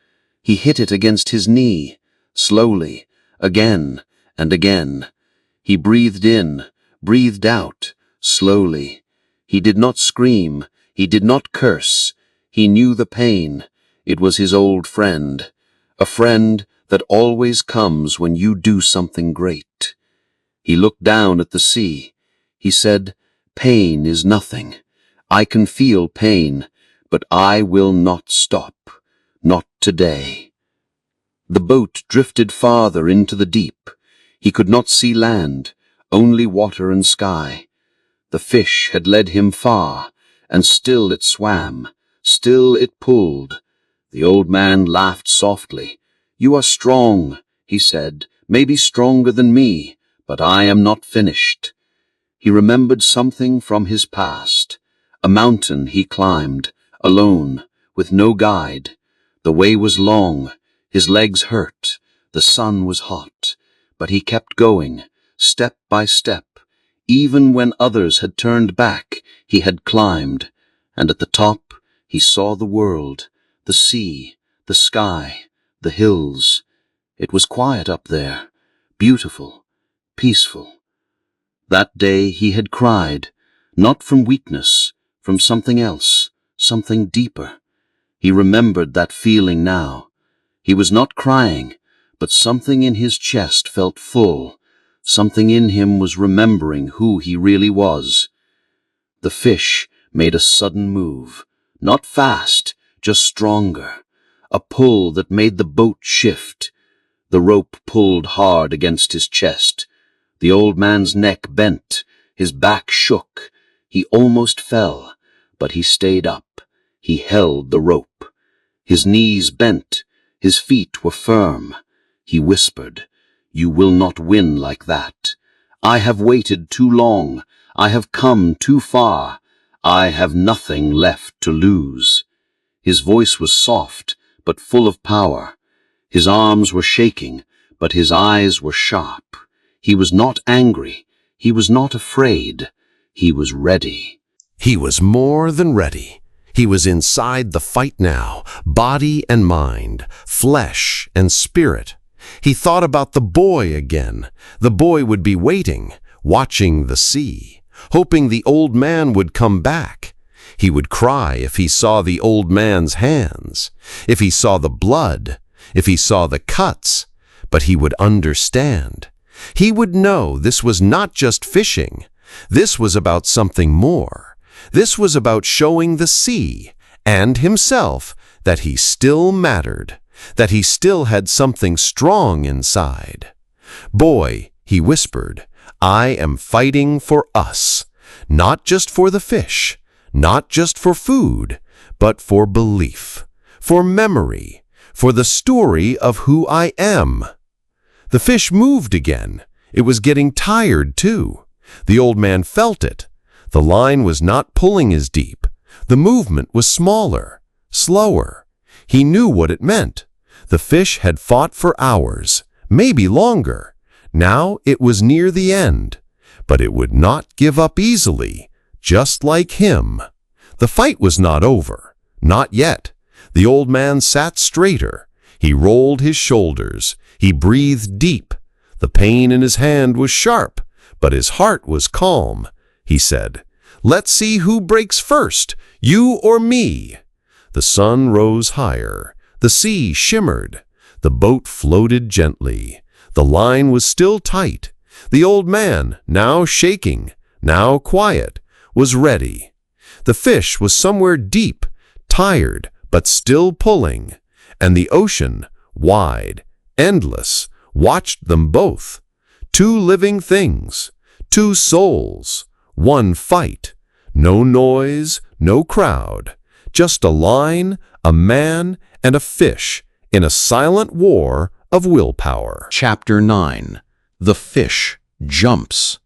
Speaker 2: He hit it against his knee, slowly, again and again. He breathed in, breathed out, slowly. He did not scream. He did not curse. He knew the pain. It was his old friend, a friend that always comes when you do something great. He looked down at the sea. He said, "Pain is nothing. I can feel pain, but I will not stop. Not today." The boat drifted farther into the deep. He could not see land, only water and sky. The fish had led him far, and still it swam, still it pulled. The old man laughed softly. "You are strong," he said, "maybe stronger than me, but I am not finished." He remembered something from his past. A mountain he climbed, alone, with no guide. The way was long. His legs hurt. The sun was hot. But he kept going, step by step. Even when others had turned back, he had climbed. And at the top, he saw the world, the sea, the sky, the hills. It was quiet up there, beautiful, peaceful. That day he had cried, not from weakness, from something else, something deeper. He remembered that feeling now. He was not crying, but something in his chest felt full. Something in him was remembering who he really was. The fish made a sudden move, not fast, just stronger. A pull that made the boat shift. The rope pulled hard against his chest. The old man's neck bent. His back shook. He almost fell, but he stayed up. He held the rope. His knees bent. His feet were firm. He whispered, "You will not win like that. I have waited too long. I have come too far. I have nothing left to lose." His voice was soft, but full of power. His arms were shaking, but his eyes were sharp. He was not angry. He was not afraid. He was ready.
Speaker 3: He was more than ready. He was inside the fight now, body and mind, flesh and spirit. He thought about the boy again. The boy would be waiting, watching the sea, hoping the old man would come back. He would cry if he saw the old man's hands, if he saw the blood, if he saw the cuts. but he would understand. He would know this was not just fishing. This was about something more. This was about showing the sea and himself that he still mattered, that he still had something strong inside. "Boy," he whispered, "I am fighting for us, not just for the fish, not just for food, but for belief, for memory, for the story of who I am." The fish moved again. It was getting tired, too. The old man felt it. The line was not pulling as deep. The movement was smaller, slower. He knew what it meant. The fish had fought for hours, maybe longer. Now it was near the end. But it would not give up easily, just like him. The fight was not over. Not yet. The old man sat straighter. He rolled his shoulders. He breathed deep. The pain in his hand was sharp, but his heart was calm. He said, "Let's see who breaks first, you or me." The sun rose higher. The sea shimmered. The boat floated gently. The line was still tight. The old man, now shaking, now quiet, was ready. The fish was somewhere deep, tired, but still pulling. And the ocean, wide, endless, watched them both. Two living things, two souls, one fight. No noise, no crowd. Just a line, a man, and a fish in a silent war of willpower.
Speaker 2: Chapter 9. The Fish Jumps.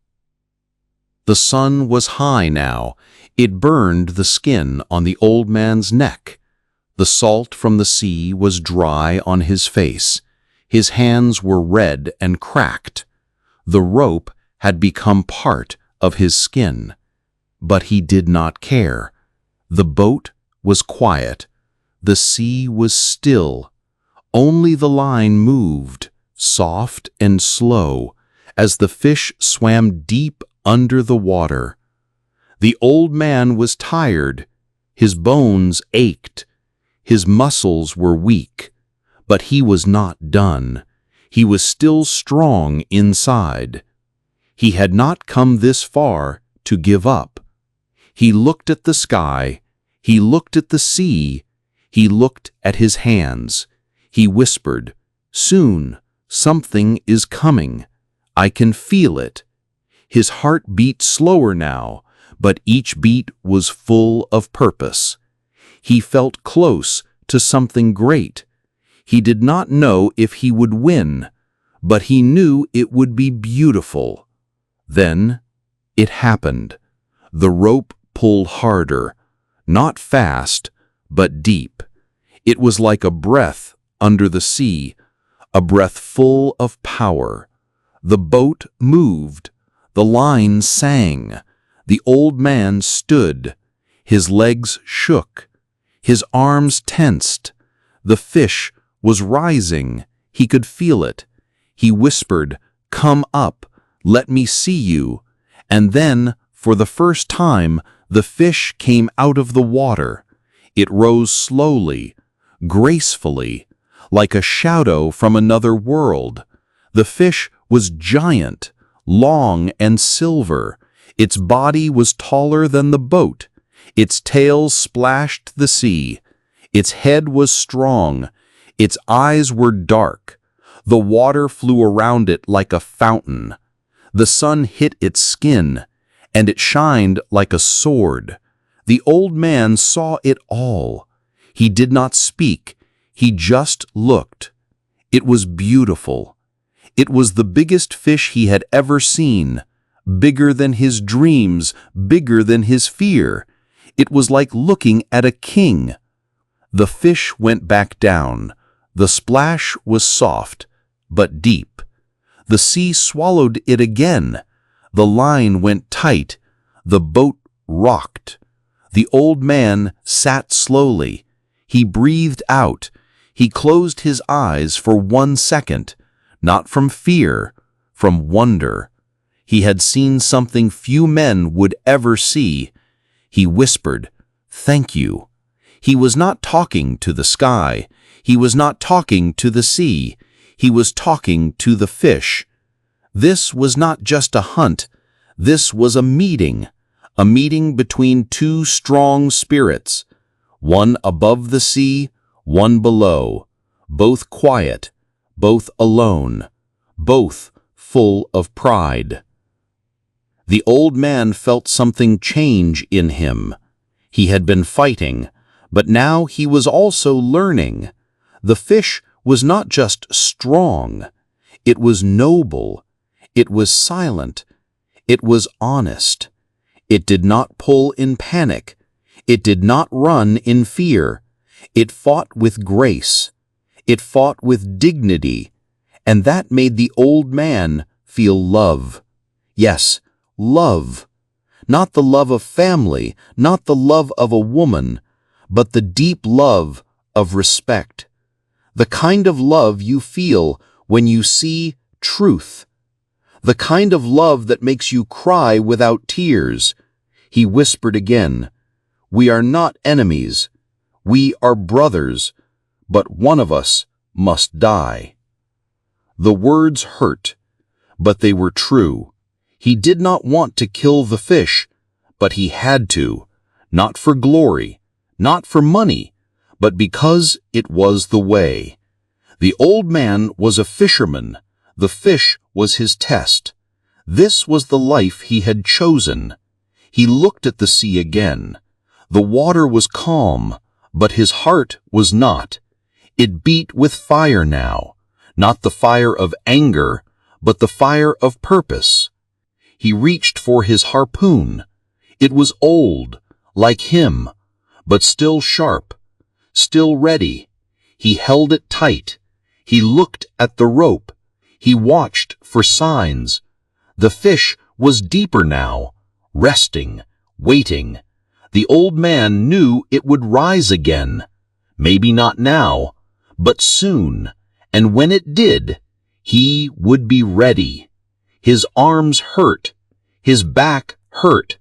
Speaker 2: The sun was high now. It burned the skin on the old man's neck. The salt from the sea was dry on his face. His hands were red and cracked. The rope had become part of his skin. But he did not care. The boat was quiet. The sea was still. Only the line moved, soft and slow, as the fish swam deep under the water. The old man was tired. His bones ached. His muscles were weak. But he was not done. He was still strong inside. He had not come this far to give up. He looked at the sky. He looked at the sea. He looked at his hands. He whispered, "Soon, something is coming. I can feel it." His heart beat slower now, but each beat was full of purpose. He felt close to something great. He did not know if he would win, but he knew it would be beautiful. Then it happened. The rope pulled harder, not fast, but deep. It was like a breath under the sea, a breath full of power. The boat moved. The line sang. The old man stood. His legs shook. His arms tensed. The fish was rising. He could feel it. He whispered, "Come up. Let me see you." And then, for the first time, the fish came out of the water. It rose slowly, gracefully, like a shadow from another world. The fish was giant, long and silver. Its body was taller than the boat. Its tail splashed the sea. Its head was strong. Its eyes were dark. The water flew around it like a fountain. The sun hit its skin, and it shined like a sword. The old man saw it all. He did not speak. He just looked. It was beautiful. It was the biggest fish he had ever seen, bigger than his dreams, bigger than his fear. It was like looking at a king. The fish went back down. The splash was soft, but deep. The sea swallowed it again. The line went tight. The boat rocked. The old man sat slowly. He breathed out. He closed his eyes for 1 second, not from fear, from wonder. He had seen something few men would ever see. He whispered, "Thank you." He was not talking to the sky. He was not talking to the sea. He was talking to the fish. This was not just a hunt. This was a meeting between two strong spirits, one above the sea, one below, both quiet, both alone, both full of pride. The old man felt something change in him. He had been fighting, but now he was also learning. The fish was not just strong. It was noble. It was silent. It was honest. It did not pull in panic. It did not run in fear. It fought with grace. It fought with dignity. And that made the old man feel love. Yes, love. Not the love of family, not the love of a woman, but the deep love of respect. The kind of love you feel when you see truth. The kind of love that makes you cry without tears. He whispered again, "We are not enemies. We are brothers, but one of us must die." The words hurt, but they were true. He did not want to kill the fish, but he had to, not for glory, not for money, but because it was the way. The old man was a fisherman. The fish was his test. This was the life he had chosen. He looked at the sea again. The water was calm, but his heart was not. It beat with fire now, not the fire of anger, but the fire of purpose. He reached for his harpoon. It was old, like him, but still sharp, still ready. He held it tight. He looked at the rope. He watched for signs. The fish was deeper now, resting, waiting. The old man knew it would rise again. Maybe not now, but soon. And when it did, he would be ready. His arms hurt. His back hurt.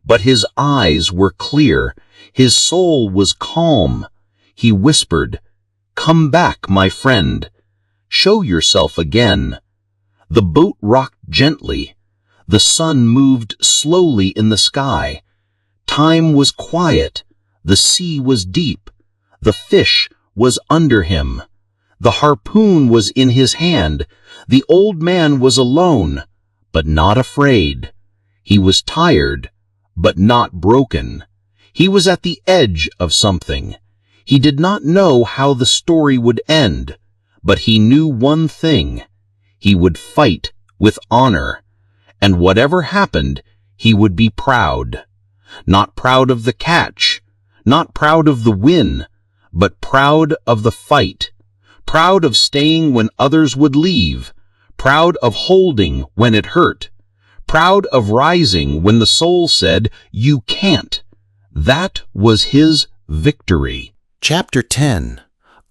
Speaker 2: But his eyes were clear. His soul was calm. He whispered, "Come back, my friend. Show yourself again." The boat rocked gently. The sun moved slowly in the sky. Time was quiet. The sea was deep. The fish was under him. The harpoon was in his hand. The old man was alone, but not afraid. He was tired, but not broken. He was at the edge of something. He did not know how the story would end, but he knew one thing. He would fight with honor, and whatever happened, he would be proud. Not proud of the catch, not proud of the win, but proud of the fight. Proud of staying when others would leave. Proud of holding when it hurt. Proud of rising when the soul said, "You can't." That was his victory.
Speaker 3: Chapter 10.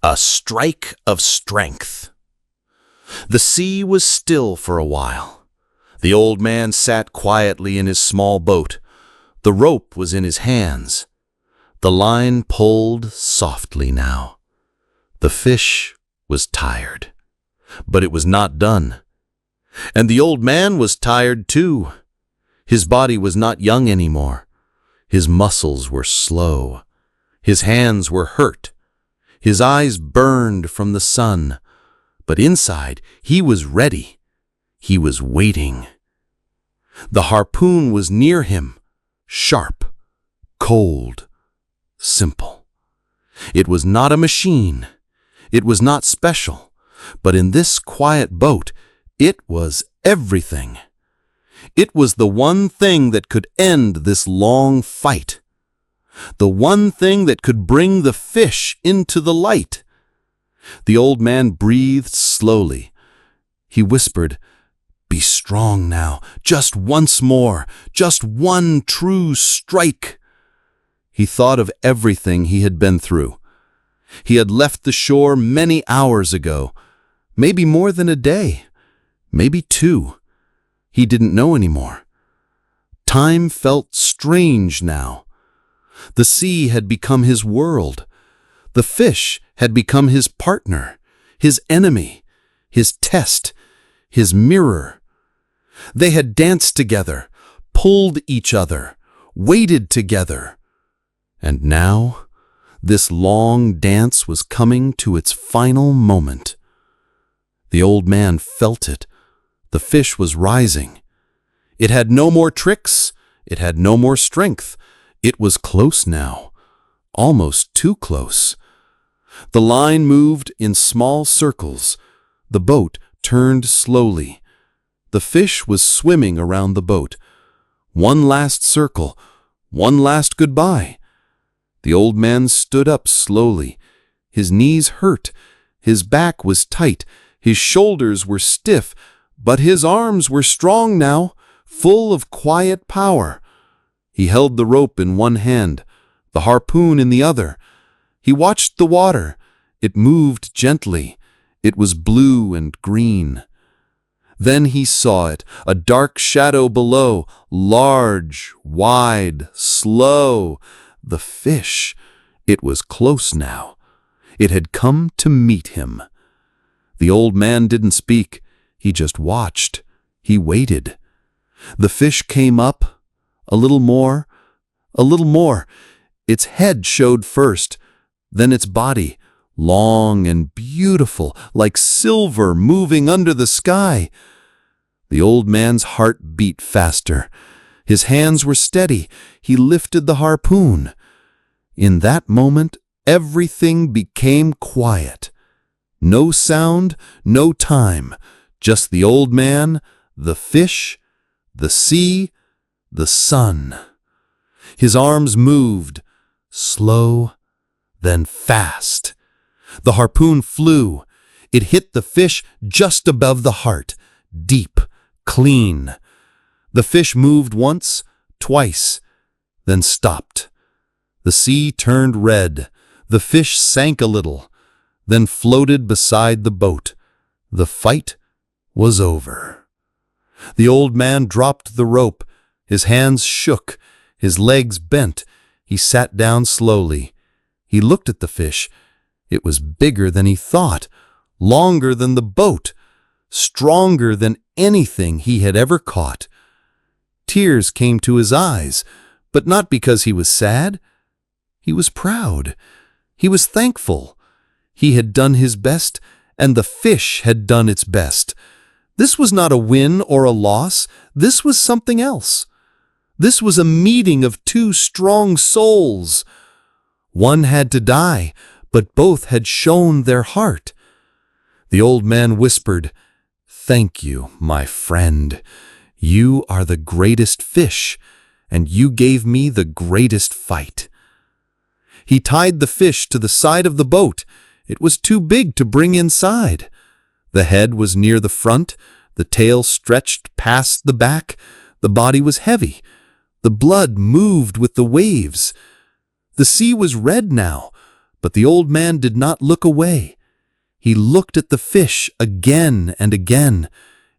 Speaker 3: A Strike of Strength. The sea was still for a while. The old man sat quietly in his small boat. The rope was in his hands. The line pulled softly now. The fish was tired, but it was not done. And the old man was tired too. His body was not young anymore. His muscles were slow. His hands were hurt. His eyes burned from the sun. But inside, he was ready. He was waiting. The harpoon was near him, sharp, cold, simple. It was not a machine. It was not special. But in this quiet boat, it was everything. It was the one thing that could end this long fight. The one thing that could bring the fish into the light. The old man breathed slowly. He whispered, "Be strong now, just once more, just one true strike." He thought of everything he had been through. He had left the shore many hours ago, maybe more than a day, maybe 2. He didn't know anymore. Time felt strange now. The sea had become his world. The fish had become his partner, his enemy,
Speaker 2: his test, his mirror. They had danced together, pulled each other, waited together. And now, this long dance was coming to its final moment. The old man felt it. The fish was rising. It had no more tricks. It had no more strength. It was close now, almost too close. The line moved in small circles. The boat turned slowly. The fish was swimming around the boat. One last circle, one last goodbye. The old man stood up slowly. His knees hurt. His back was tight. His shoulders were stiff, but his arms were strong now, full of quiet power. He held the rope in one hand, the harpoon in the other. He watched the water. It moved gently. It was blue and green. Then he saw it, a dark shadow below, large, wide, slow. The fish. It was close now. It had come to meet him. The old man didn't speak. He just watched. He waited. The fish came up, a little more, a little more. Its head showed first, then its body, long and beautiful, like silver moving under the sky. The old man's heart beat faster. His hands were steady. He lifted the harpoon. In that moment, everything became quiet. No sound, no time, just the old man, the fish, the sea, the sun. His arms moved, slow, then fast. The harpoon flew. It hit the fish just above the heart, deep, clean. The fish moved once, twice, then stopped. The sea turned red. The fish sank a little, then floated beside the boat. The fight was over. The old man dropped the rope. His hands shook. His legs bent. He sat down slowly. He looked at the fish. It was bigger than he thought, longer than the boat, stronger than anything he had ever caught. Tears came to his eyes, but not because he was sad. He was proud. He was thankful. He had done his best, and the fish had done its best. This was not a win or a loss. This was something else. This was a meeting of two strong souls. One had to die, but both had shown their heart. The old man whispered, "Thank you, my friend. You are the greatest fish, and you gave me the greatest fight." He tied the fish to the side of the boat. It was too big to bring inside. The head was near the front. The tail stretched past the back. The body was heavy. The blood moved with the waves. The sea was red now, but the old man did not look away. He looked at the fish again and again.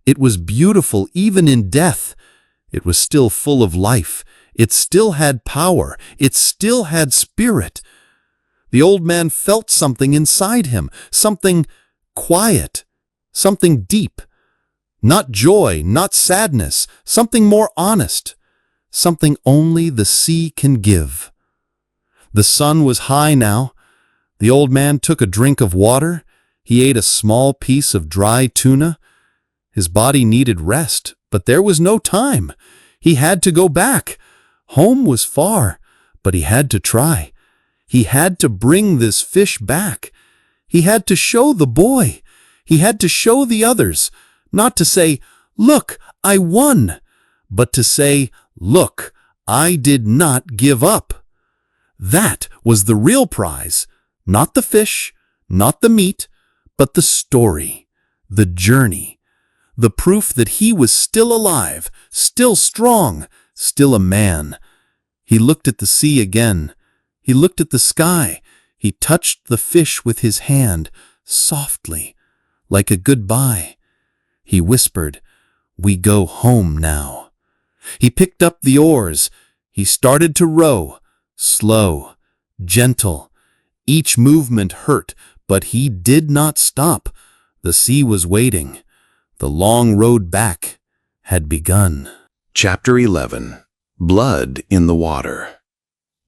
Speaker 2: It was beautiful even in death. It was still full of life. It still had power. It still had spirit. The old man felt something inside him, something quiet, something deep. Not joy, not sadness, something more honest, something only the sea can give. The sun was high now. The old man took a drink of water. He ate a small piece of dry tuna. His body needed rest, but there was no time. He had to go back. Home was far, but he had to try. He had to bring this fish back. He had to show the boy. He had to show the others, not to say, "Look, I won," but to say, "Look, I did not give up." That was the real prize, not the fish, not the meat, but the story, the journey, the proof that he was still alive, still strong, still a man. He looked at the sea again. He looked at the sky. He touched the fish with his hand, softly, like a goodbye. He whispered, "We go home now." He picked up the oars. He started to row, slow, gentle. Each movement hurt, but he did not stop. The sea was waiting. The long road back had begun.
Speaker 1: Chapter 11. Blood in the Water.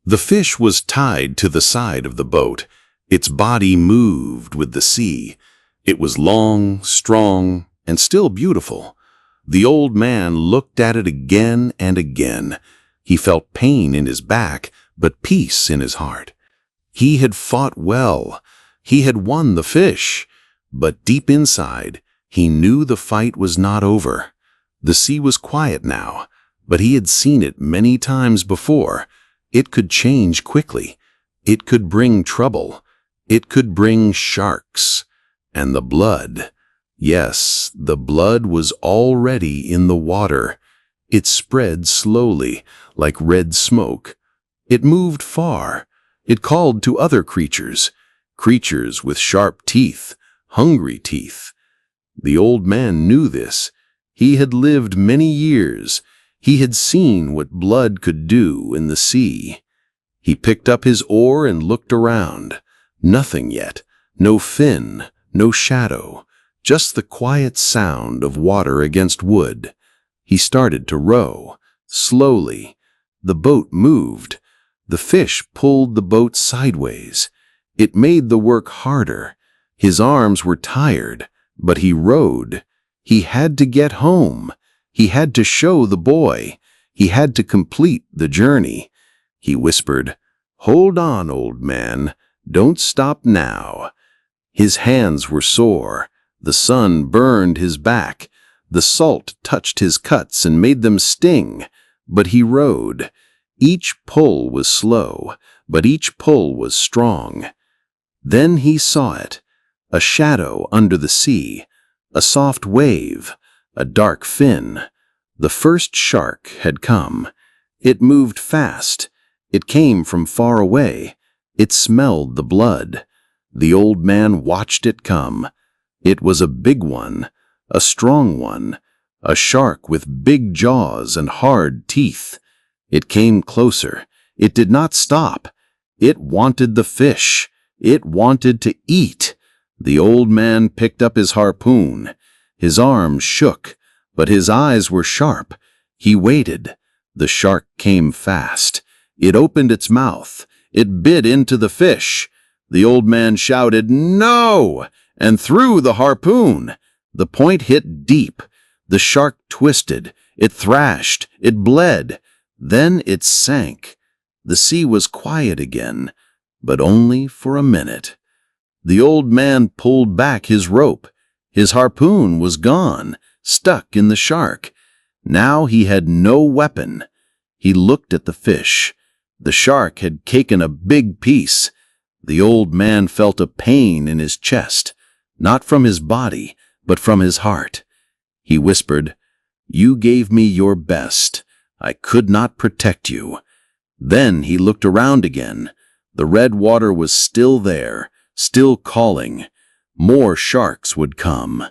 Speaker 1: The fish was tied to the side of the boat. Its body moved with the sea. It was long, strong, and still beautiful. The old man looked at it again and again. He felt pain in his back, but peace in his heart. He had fought well. He had won the fish. But deep inside, he knew the fight was not over. The sea was quiet now, but he had seen it many times before. It could change quickly. It could bring trouble. It could bring sharks. And the blood. Yes, the blood was already in the water. It spread slowly, like red smoke. It moved far. It called to other creatures, creatures with sharp teeth, hungry teeth. The old man knew this. He had lived many years. He had seen what blood could do in the sea. He picked up his oar and looked around. Nothing yet. No fin, no shadow. Just the quiet sound of water against wood. He started to row. Slowly. The boat moved. The fish pulled the boat sideways. It made the work harder. His arms were tired, but he rowed. He had to get home. He had to show the boy. He had to complete the journey. He whispered, "Hold on, old man. Don't stop now." His hands were sore. The sun burned his back. The salt touched his cuts and made them sting. But he rowed. Each pull was slow, but each pull was strong. Then he saw it. A shadow under the sea. A soft wave. A dark fin. The first shark had come. It moved fast. It came from far away. It smelled the blood. The old man watched it come. It was a big one, a strong one, a shark with big jaws and hard teeth. It came closer. It did not stop. It wanted the fish. It wanted to eat. The old man picked up his harpoon. His arms shook, but his eyes were sharp. He waited. The shark came fast. It opened its mouth. It bit into the fish. The old man shouted, "No!" and threw the harpoon. The point hit deep. The shark twisted. It thrashed. It bled. Then it sank. The sea was quiet again, but only for a minute. The old man pulled back his rope. His harpoon was gone, stuck in the shark. Now he had no weapon. He looked at the fish. The shark had taken a big piece. The old man felt a pain in his chest, not from his body, but from his heart. He whispered, "You gave me your best. I could not protect you." Then he looked around again. The red water was still there, still calling. More sharks would come.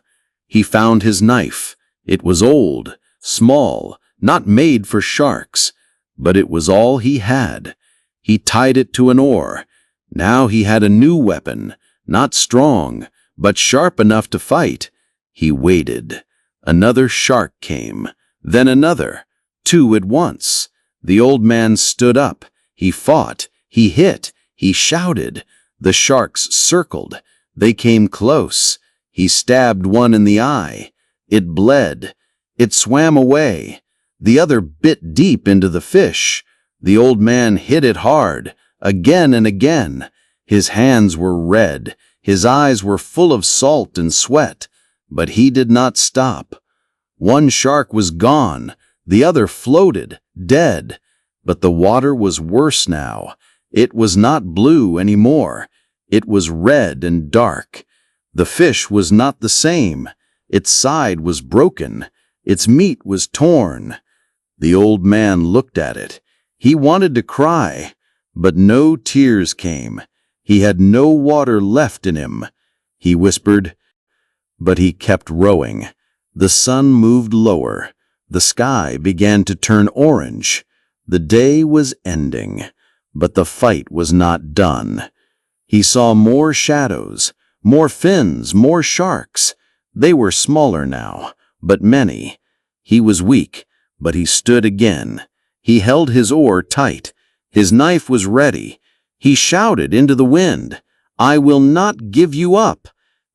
Speaker 1: He found his knife. It was old, small, not made for sharks, but it was all he had. He tied it to an oar. Now he had a new weapon, not strong, but sharp enough to fight. He waited. Another shark came, then another, 2 at once. The old man stood up. He fought. He hit. He shouted. The sharks circled. They came close. He stabbed one in the eye. It bled. It swam away. The other bit deep into the fish. The old man hit it hard, again and again. His hands were red. His eyes were full of salt and sweat. But he did not stop. One shark was gone. The other floated, dead. But the water was worse now. It was not blue anymore. It was red and dark. The fish was not the same. Its side was broken. Its meat was torn. The old man looked at it. He wanted to cry, but no tears came. He had no water left in him. He whispered, but he kept rowing. The sun moved lower. The sky began to turn orange. The day was ending, but the fight was not done. He saw more shadows,
Speaker 2: More fins, more sharks. They were smaller now, but many. He was weak, but he stood again. He held his oar tight. His knife was ready. He shouted into the wind, "I will not give you up."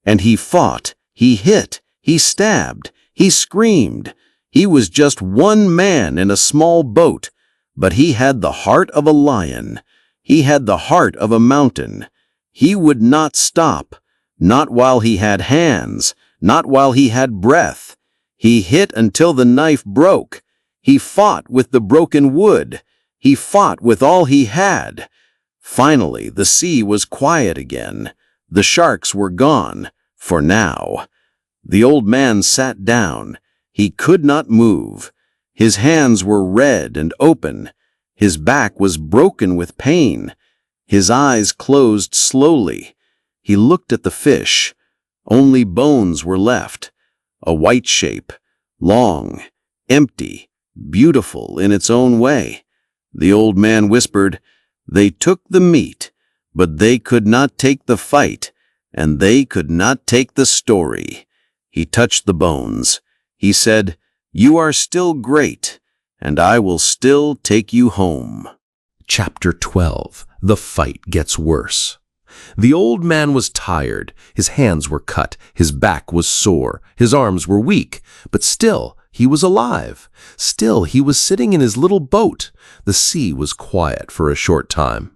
Speaker 2: And he fought, he hit, he stabbed, he screamed. He was just one man in a small boat, but he had the heart of a lion. He had the heart of a mountain. He would not stop, not while he had hands, not while he had breath. He hit until the knife broke. He fought with the broken wood. He fought with all he had. Finally, the sea was quiet again. The sharks were gone, for now. The old man sat down. He could not move. His hands were red and open. His back was broken with pain. His eyes closed slowly. He looked at the fish. Only bones were left. A white shape, long, empty, beautiful in its own way. The old man whispered, "They took the meat, but they could not take the fight, and they could not take the story." He touched the bones. He said, "You are still great, and I will still take you home."
Speaker 3: Chapter 12. The fight gets worse. The old man was tired. His hands were cut. His back was sore. His arms were weak. But still, he was alive. Still, he was sitting in his little boat. The sea was quiet for a short time.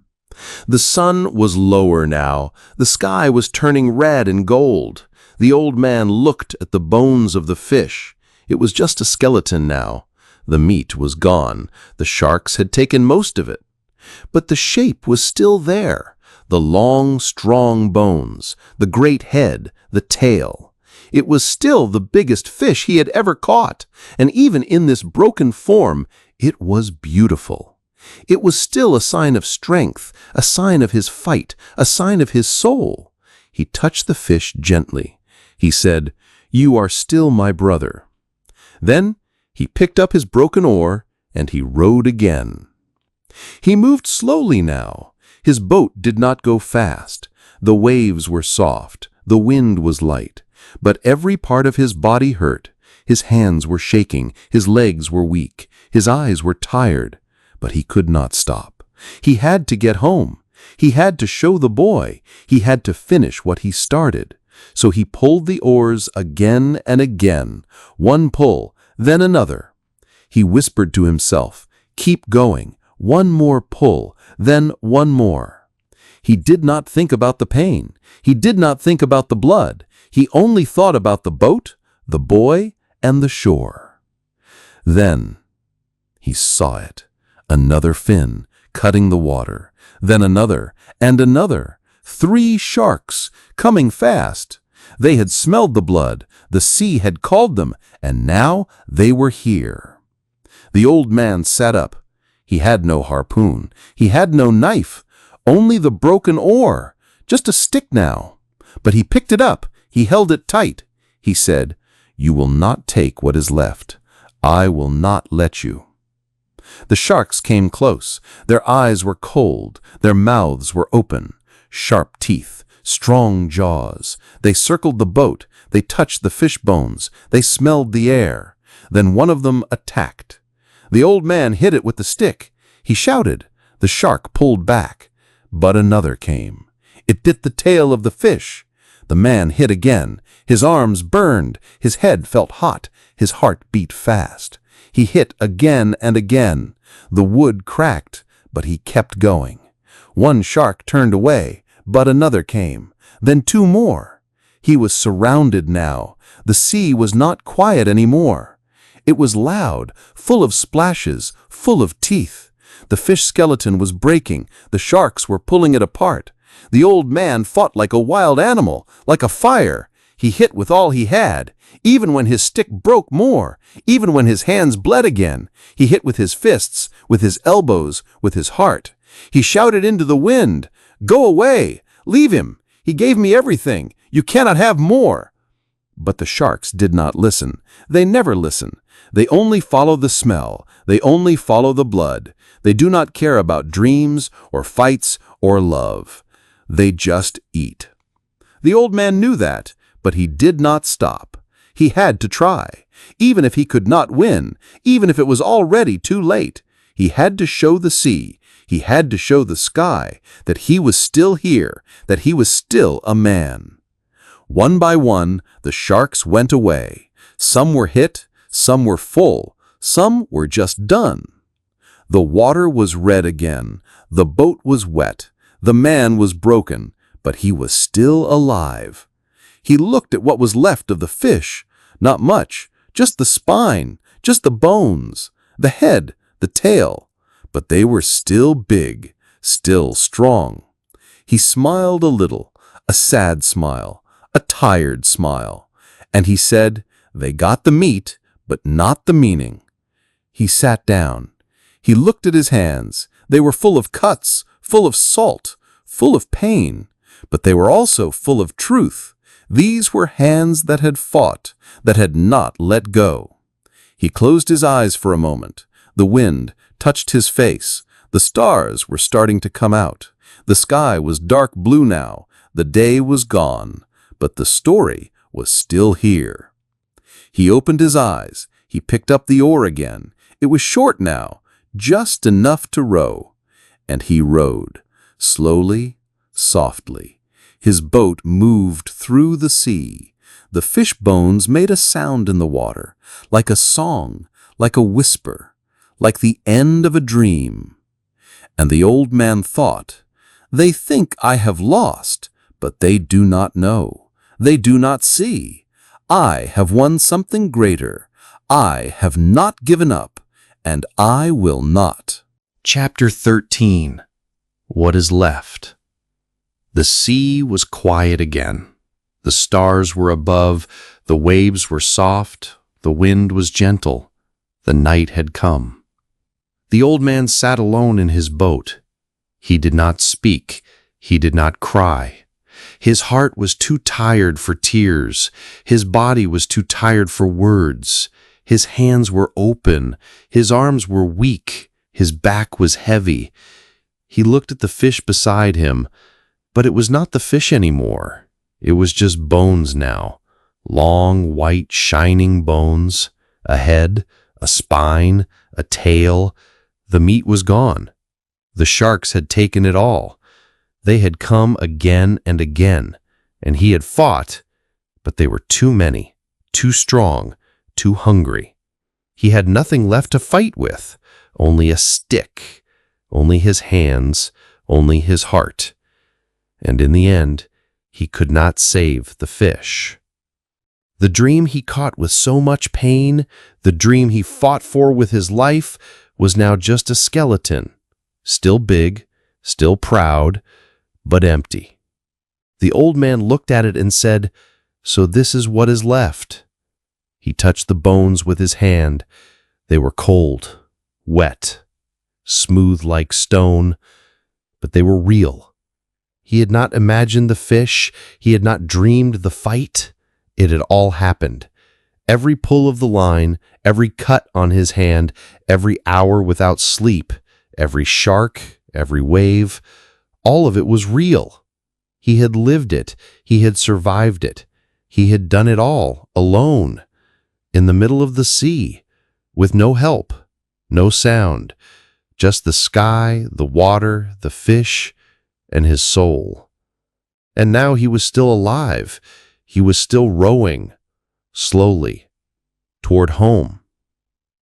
Speaker 3: The sun was lower now. The sky was turning red and gold. The old man looked at the bones of the fish. It was just a skeleton now. The meat was gone. The sharks had taken most of it. But the shape was still there. The long, strong bones, the great head, the tail. It was still the biggest fish he had ever caught, and even in this broken form, it was beautiful. It was still a sign of strength, a sign of his fight, a sign of his soul. He touched the fish gently. He said, "You are still my brother." Then he picked up his broken oar, and he rowed again. He moved slowly now. His boat did not go fast. The waves were soft. The wind was light. But every part of his body hurt. His hands were shaking. His legs were weak. His eyes were tired. But he could not stop. He had to get home. He had to show the boy. He had to finish what he started. So he pulled the oars again and again. One pull, then another. He whispered to himself, "Keep going. One more pull, then one more." He did not think about the pain. He did not think about the blood. He only thought about the boat, the boy, and the shore. Then he saw it. Another fin, cutting the water. Then another, and another. 3 sharks, coming fast. They had smelled the blood. The sea had called them, and now they were here. The old man sat up. He had no harpoon. He had no knife. Only the broken oar. Just a stick now. But he picked it up. He held it tight. He said, "You will not take what is left. I will not let you." The sharks came close. Their eyes were cold. Their mouths were open. Sharp teeth. Strong jaws. They circled the boat. They touched the fish bones. They smelled the air. Then one of them attacked. The old man hit it with the stick. He shouted. The shark pulled back. But another came. It bit the tail of the fish. The man hit again. His arms burned. His head felt hot. His heart beat fast. He hit again and again. The wood cracked, but he kept going. One shark turned away, but another came. Then 2 more. He was surrounded now. The sea was not quiet anymore. It was loud, full of splashes, full of teeth. The fish skeleton was breaking. The sharks were pulling it apart. The old man fought like a wild animal, like a fire. He hit with all he had. Even when his stick broke more, even when his hands bled again, he hit with his fists, with his elbows, with his heart. He shouted into the wind, "Go away! Leave him! He gave me everything! You cannot have more!" But the sharks did not listen. They never listen. They only follow the smell. They only follow the blood. They do not care about dreams or fights or love. They just eat.
Speaker 2: The old man knew that, but he did not stop. He had to try. Even if he could not win, even if it was already too late, he had to show the sea, he had to show the sky that he was still here, that he was still a man. One by one, the sharks went away. Some were hit, some were full, some were just done. The water was red again, the boat was wet, the man was broken, but he was still alive. He looked at what was left of the fish. Not much, just the spine, just the bones, the head, the tail. But they were still big, still strong. He smiled a little, a sad smile, a tired smile. And he said, "They got the meat, but not the meaning." He sat down. He looked at his hands. They were full of cuts, full of salt, full of pain. But they were also full of truth. These were hands that had fought, that had not let go. He closed his eyes for a moment. The wind touched his face. The stars were starting to come out. The sky was dark blue now. The day was gone, but the story was still here. He opened his eyes. He picked up the oar again. It was short now, just enough to row. And he rowed, slowly, softly. His boat moved through the sea. The fish bones made a sound in the water, like a song, like a whisper, like the end of a dream. And the old man thought, "They think I have lost, but they do not know. They do not see. I have won something greater. I have not given up, and I will not."
Speaker 3: Chapter 13. What is left? The sea was quiet again. The stars were above, the waves were soft, the wind was gentle. The night had come. The old man sat alone in his boat. He did not speak. He did not cry. His heart was too tired for tears. His body was too tired for words. His hands were open. His arms were weak. His back was heavy. He looked at the fish beside him, but it was not the fish anymore. It was just bones now. Long, white, shining bones. A head, a spine, a tail. The meat was gone. The sharks had taken it all. They had come again and again, and he had fought, but they were too many, too strong, too hungry. He had nothing left to fight with, only a stick, only his hands, only his heart. And in the end, he could not save the fish. The dream he caught with so much pain, the dream he fought for with his life, was now just a skeleton, still big, still proud, but empty. The old man looked at it and said, "So this is what is left." He touched the bones with his hand. They were cold, wet, smooth like stone, but they were real. He had not imagined the fish. He had not dreamed the fight. It had all happened. Every pull of the line, every cut on his hand, every hour without sleep, every shark, every wave, all of it was real. He had lived it. He had survived it. He had done it all, alone, in the middle of the sea, with no help, no sound, just the sky, the water, the fish, and his soul. And now he was still alive. He was still rowing, slowly, toward home.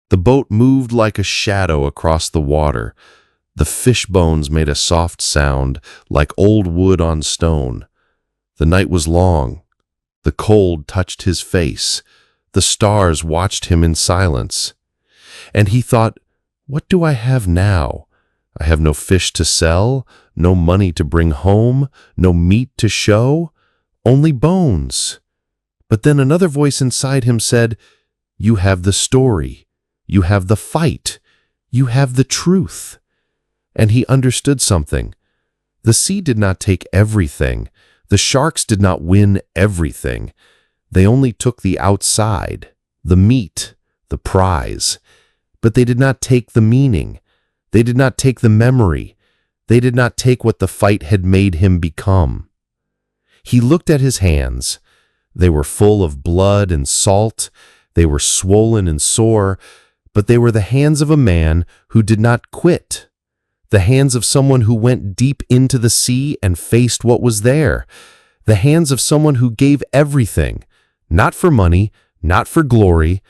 Speaker 3: The boat moved like a shadow across the water. The fish bones made a soft sound, like old wood on stone. The night was long. The cold touched his face. The stars watched him in silence. And he thought, "What do I have now? I have no fish to sell, no money to bring home, no meat to show, only bones." But then another voice inside him said, "You have the story, you have the fight, you have the truth." And he understood something. The sea did not take everything. The sharks did not win everything. They only took the outside, the meat, the prize. But they did not take the meaning. They did not take the memory. They did not take what the fight had made him become.
Speaker 5: He looked at his hands. They were full of blood and salt. They were swollen and sore, but they were the hands of a man who did not quit. The hands of someone who went deep into the sea and faced what was there. The hands of someone who gave everything, not for money, not for glory,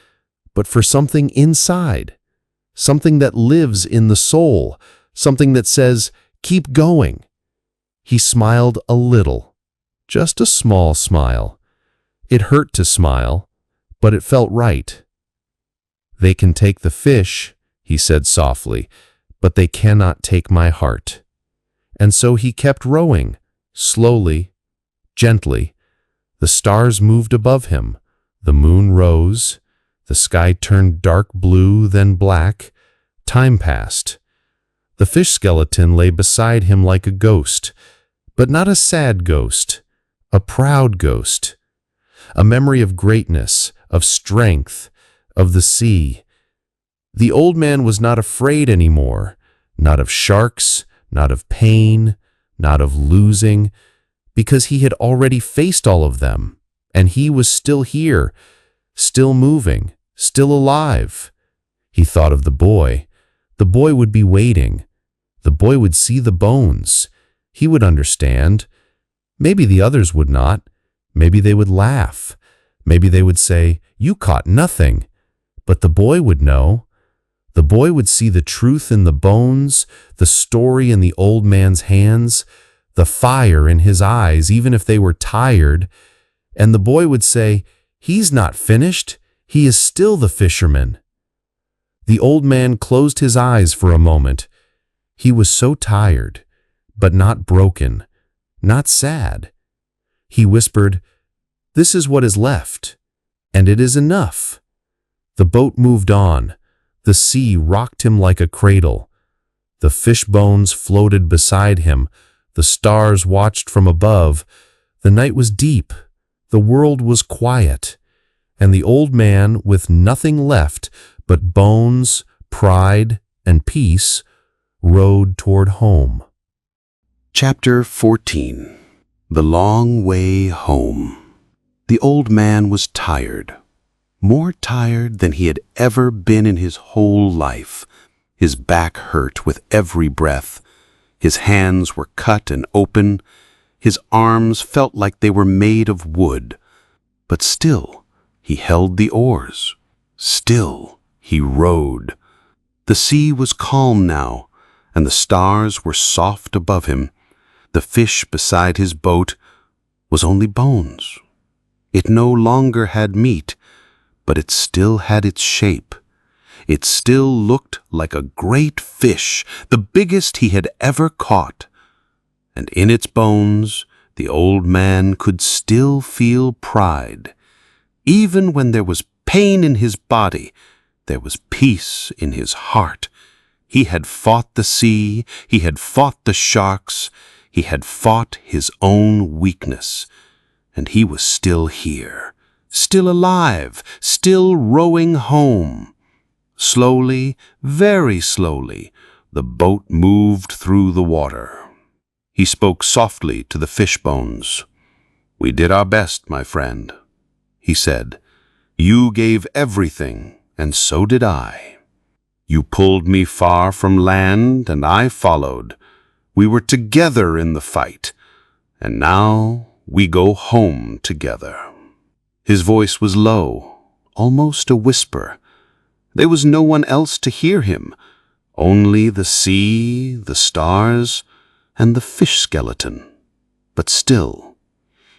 Speaker 5: but for something inside, something that lives in the soul, something that says, keep going. He smiled a little, just a small smile. It hurt to smile, but it felt right. They can take the fish, he said softly, but they cannot take my heart. And so he kept rowing, slowly, gently. The stars moved above him. The moon rose. The sky turned dark blue, then black. Time passed. The fish skeleton lay beside him like a ghost, but not a sad ghost, a proud ghost. A memory of greatness, of strength, of the sea. The old man was not afraid anymore, not of sharks, not of pain, not of losing, because he had already faced all of them, and he was still here, still moving, still alive. He thought of the boy. The boy would be waiting. The boy would see the bones. He would understand. Maybe the others would not. Maybe they would laugh. Maybe they would say, "You caught nothing." But the boy would know. The boy would see the truth in the bones, the story in the old man's hands, the fire in his eyes, even if they were tired. And the boy would say, "He's not finished. He is still the fisherman." The old man closed his eyes for a moment. He was so tired, but not broken, not sad. He whispered, "This is what is left, and it is enough." The boat moved on. The sea rocked him like a cradle. The fish bones floated beside him. The stars watched from above. The night was deep. The world was quiet. And the old man, with nothing left but bones, pride, and peace, rowed toward home.
Speaker 2: Chapter 14. The Long Way Home. The old man was tired. More tired than he had ever been in his whole life. His back hurt with every breath. His hands were cut and open. His arms felt like they were made of wood. But still, he held the oars. Still, he rowed. The sea was calm now, and the stars were soft above him. The fish beside his boat was only bones. It no longer had meat, but it still had its shape. It still looked like a great fish, the biggest he had ever caught. And in its bones, the old man could still feel pride. Even when there was pain in his body, there was peace in his heart. He had fought the sea, he had fought the sharks, he had fought his own weakness, and he was still here. Still alive, still rowing home. Slowly, very slowly, the boat moved through the water. He spoke softly to the fish bones. "We did our best, my friend," he said. "You gave everything, and so did I. You pulled me far from land, and I followed. We were together in the fight, and now we go home together." His voice was low, almost a whisper. There was no one else to hear him, only the sea, the stars, and the fish skeleton. But still,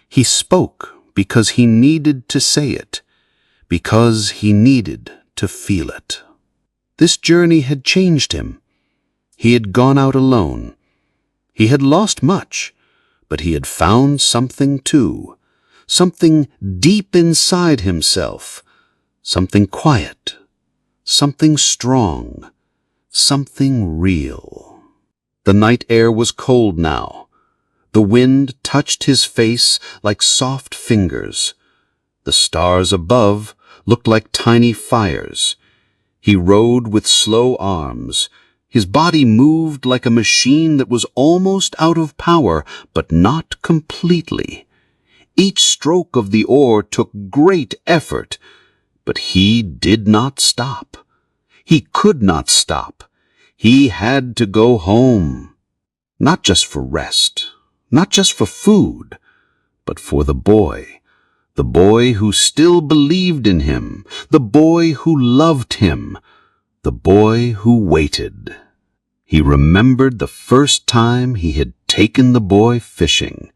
Speaker 2: he spoke because he needed to say it, because he needed to feel it. This journey had changed him. He had gone out alone. He had lost much, but he had found something too. Something deep inside himself, something quiet, something strong, something real. The night air was cold now. The wind touched his face like soft fingers. The stars above looked like tiny fires. He rowed with slow arms. His body moved like a machine that was almost out of power, but not completely.
Speaker 4: Each stroke of the oar took great effort, but he did not stop. He could not stop. He had to go home. Not just for rest, not just for food, but for the boy who still believed in him, the boy who loved him, the boy who waited. He remembered the first time he had taken the boy fishing.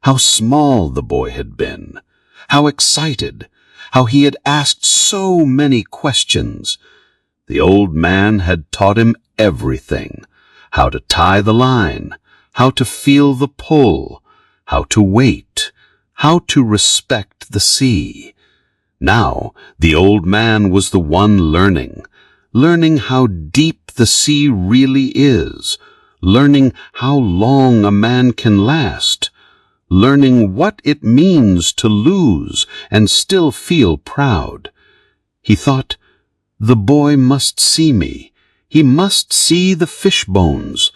Speaker 4: How small the boy had been, how excited, how he had asked so many questions. The old man had taught him everything: how to tie the line, how to feel the pull, how to wait, how to respect the sea. Now the old man was the one learning how deep the sea really is, learning how long a man can last, learning what it means to lose and still feel proud. He thought, the boy must see me. He must see the fish bones.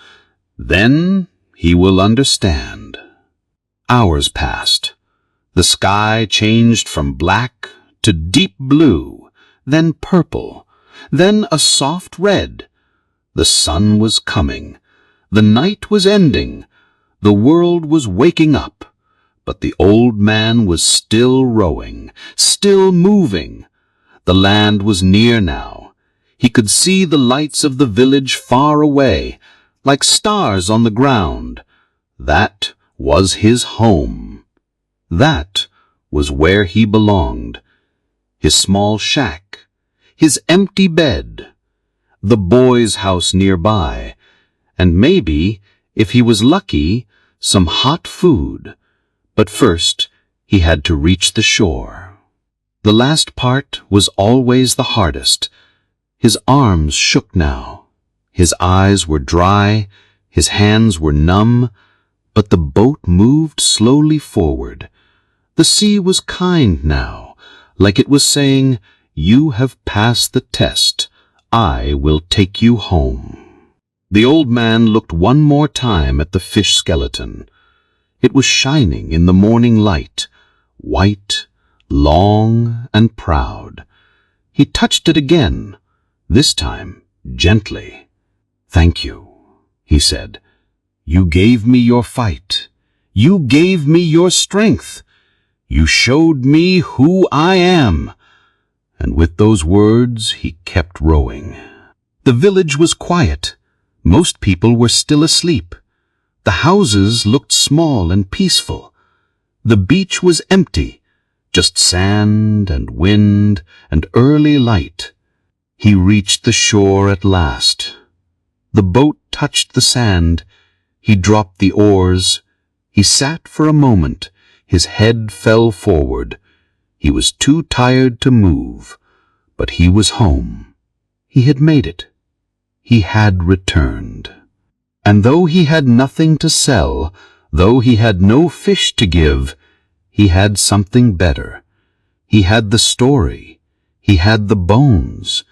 Speaker 4: Then he will understand. Hours passed. The sky changed from black to deep blue, then purple, then a soft red. The sun was coming. The night was ending. The world was waking up. But the old man was still rowing, still moving. The land was near now. He could see the lights of the village far away, like stars on the ground. That was his home. That was where he belonged. His small shack, his empty bed, the boy's house nearby, and maybe, if he was lucky, some hot food. But first, he had to reach the shore. The last part was always the hardest. His arms shook now. His eyes were dry. His hands were numb. But the boat moved slowly forward. The sea was kind now, like it was saying, "You have passed the test. I will take you home." The old man looked one more time at the fish skeleton. It was shining in the morning light, white, long, and proud. He touched it again, this time gently. "Thank you," he said. "You gave me your fight. You gave me your strength. You showed me who I am." And with those words he kept rowing. The village was quiet. Most people were still asleep. The houses looked small and peaceful. The beach was empty, just sand and wind and early light. He reached the shore at last. The boat touched the sand. He dropped the oars. He sat for a moment. His head fell forward. He was too tired to move, but he was home. He had made it. He had returned. And though he had nothing to sell, though he had no fish to give, he had something better. He had the story. He had the bones.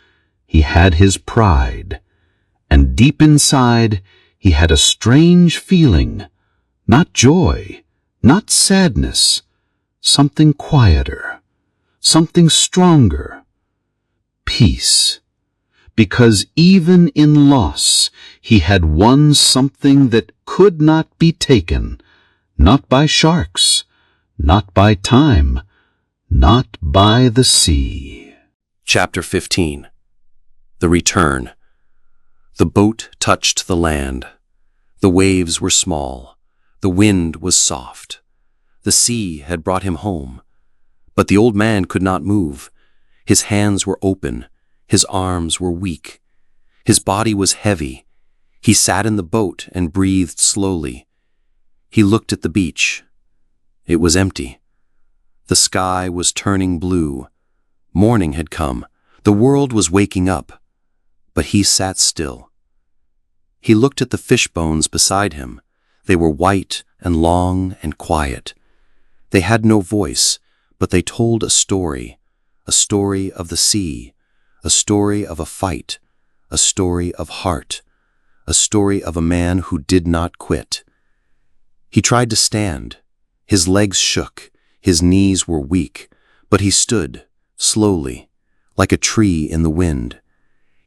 Speaker 4: He had his pride. And deep inside, he had a strange feeling, not joy, not sadness, something quieter, something stronger, peace. Because even in loss, he had won something that could not be taken, not by sharks, not by time, not by the sea.
Speaker 5: Chapter 15. The Return. The boat touched the land. The waves were small. The wind was soft. The sea had brought him home. But the old man could not move. His hands were open. His arms were weak. His body was heavy. He sat in the boat and breathed slowly. He looked at the beach. It was empty. The sky was turning blue. Morning had come. The world was waking up. But he sat still. He looked at the fish bones beside him. They were white and long and quiet. They had no voice, but they told a story of the sea, a story of a fight, a story of heart, a story of a man who did not quit. He tried to stand. His legs shook.
Speaker 2: His knees were weak, but he stood, slowly, like a tree in the wind.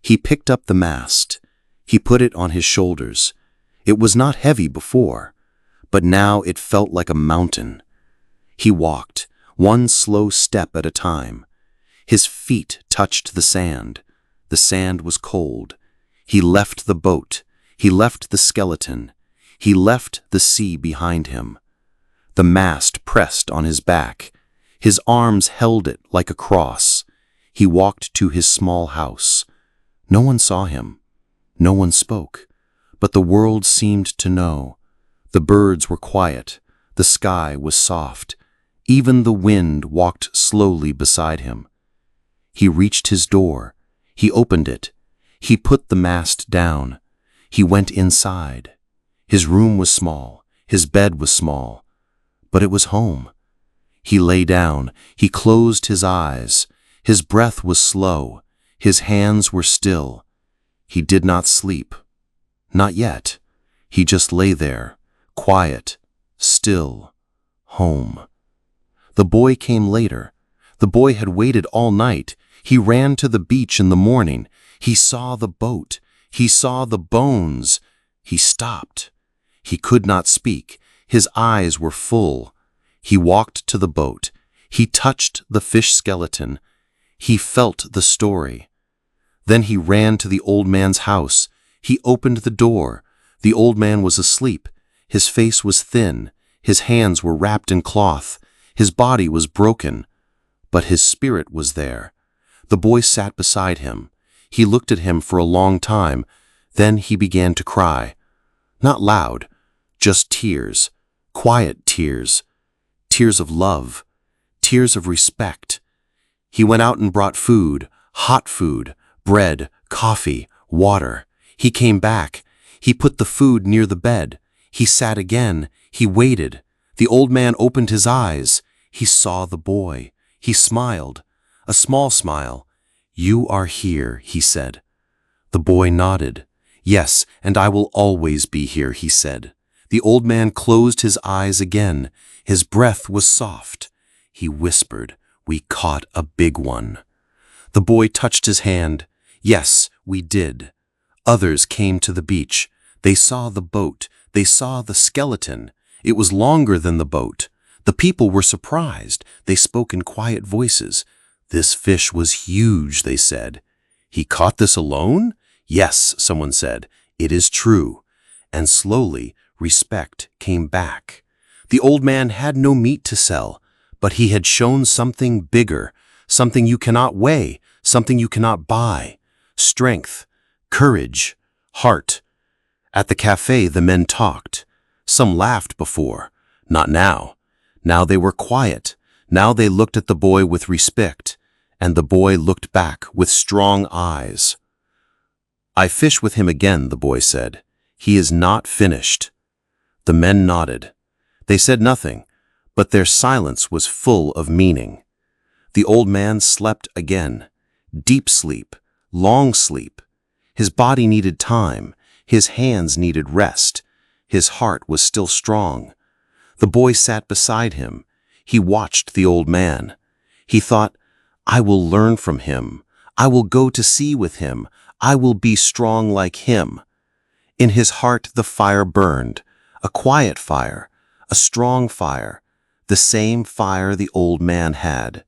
Speaker 2: He picked up the mast. He put it on his shoulders. It was not heavy before, but now it felt like a mountain. He walked, one slow step at a time. His feet touched the sand. The sand was cold. He left the boat. He left the skeleton. He left the sea behind him. The mast pressed on his back. His arms held it like a cross. He walked to his small house. No one saw him. No one spoke. But the world seemed to know. The birds were quiet. The sky was soft. Even the wind walked slowly beside him. He reached his door. He opened it. He put the mast down. He went inside. His room was small. His bed was small. But it was home. He lay down. He closed his eyes. His breath was slow. His hands were still. He did not sleep. Not yet. He just lay there, quiet, still, home. The boy came later. The boy had waited all night. He ran to the beach in the morning. He saw the boat. He saw the bones. He stopped. He could not speak. His eyes were full. He walked to the boat. He touched the fish skeleton. He felt the story. Then he ran to the old man's house. He opened the door. The old man was asleep. His face was thin. His hands were wrapped in cloth. His body was broken. But his spirit was there. The boy sat beside him. He looked at him for a long time. Then he began to cry. Not loud, just tears. Quiet tears. Tears of love. Tears of respect. He went out and brought food, hot food, bread, coffee, water. He came back. He put the food near the bed. He sat again. He waited. The old man opened his eyes. He saw the boy. He smiled. A small smile. "You are here," he said. The boy nodded. "Yes, and I will always be here," he said. The old man closed his eyes again. His breath was soft. He whispered, "We caught a big one." The boy touched his hand. "Yes, we did." Others came to the beach. They saw the boat. They saw the skeleton. It was longer than the boat. The people were surprised. They spoke in quiet voices. "This fish was huge," they said. "He caught this alone?" "Yes," someone said. "It is true." And slowly, respect came back. The old man had no meat to sell, but he had shown something bigger, something you cannot weigh, something you cannot buy. Strength, courage, heart. At the cafe, the men talked. Some laughed before, not now. Now they were quiet. Now they looked at the boy with respect, and the boy looked back with strong eyes. "I fish with him again," the boy said. "He is not finished." The men nodded. They said nothing, but their silence was full of meaning. The old man slept again. Deep sleep, long sleep. His body needed time. His hands needed rest. His heart was still strong. The boy sat beside him. He watched the old man. He thought, "I will learn from him. I will go to sea with him. I will be strong like him." In his heart the fire burned, a quiet fire, a strong fire, the same fire the old man had.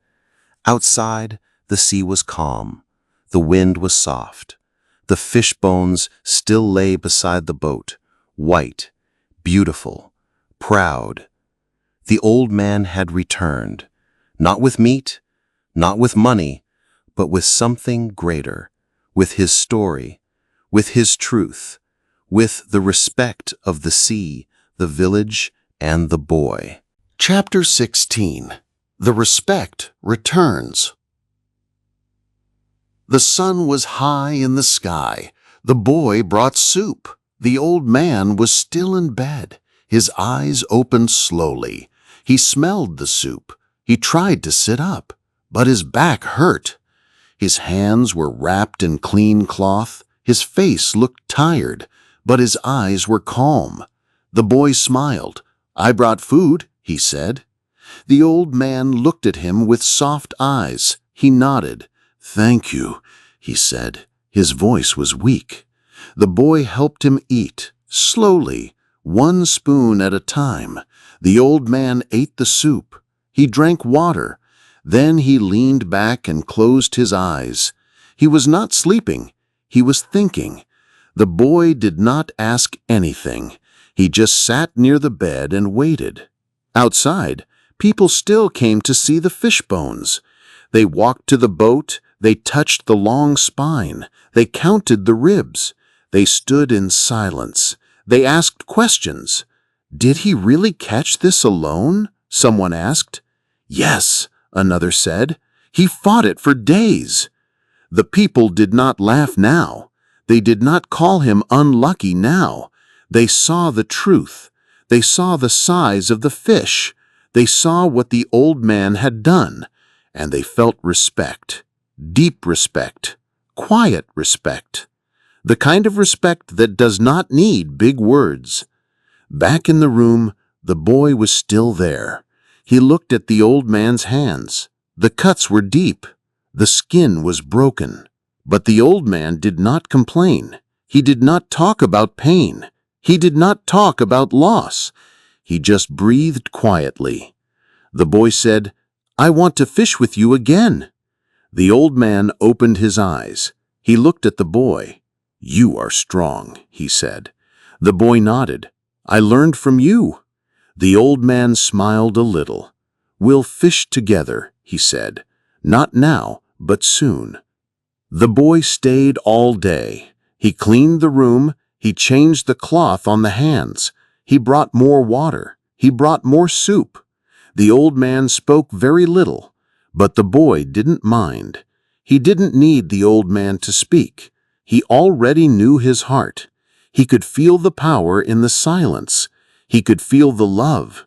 Speaker 2: Outside, the sea was calm. The wind was soft. The fish bones still lay beside the boat, white, beautiful, proud. The old man had returned, not with meat, not with money, but with something greater, with his story, with his truth, with the respect of the sea, the village, and the boy.
Speaker 1: Chapter 16. The Respect Returns. The sun was high in the sky. The boy brought soup. The old man was still in bed. His eyes opened slowly. He smelled the soup. He tried to sit up, but his back hurt. His hands were wrapped in clean cloth. His face looked tired, but his eyes were calm. The boy smiled. "I brought food," he said.
Speaker 2: The old man looked at him with soft eyes. He nodded. "Thank you," he said. His voice was weak. The boy helped him eat, slowly, one spoon at a time. The old man ate the soup. He drank water. Then he leaned back and closed his eyes. He was not sleeping. He was thinking. The boy did not ask anything. He just sat near the bed and waited. Outside, people still came to see the fish bones. They walked to the boat. They touched the long spine. They counted the ribs. They stood in silence. They asked questions. "Did he really catch this alone?" someone asked. "Yes," another said. "He fought it for days." The people did not laugh now. They did not call him unlucky now. They saw the truth. They saw the size of the fish. They saw what the old man had done, and they felt respect. Deep respect. Quiet respect. The kind of respect that does not need big words. Back in the room, the boy was still there. He looked at the old man's hands. The cuts were deep. The skin was broken. But the old man did not complain. He did not talk about pain. He did not talk about loss. He just breathed quietly. The boy said, "I want to fish with you again." The old man opened his eyes. He looked at the boy. "You are strong," he said. The boy nodded. "I learned from you." The old man smiled a little. "We'll fish together," he said. "Not now, but soon." The boy stayed all day. He cleaned the room. He changed the cloth on the hands. He brought more water. He brought more soup. The old man spoke very little, but the boy didn't mind. He didn't need the old man to speak. He already knew his heart. He could feel the power in the silence. He could feel the love.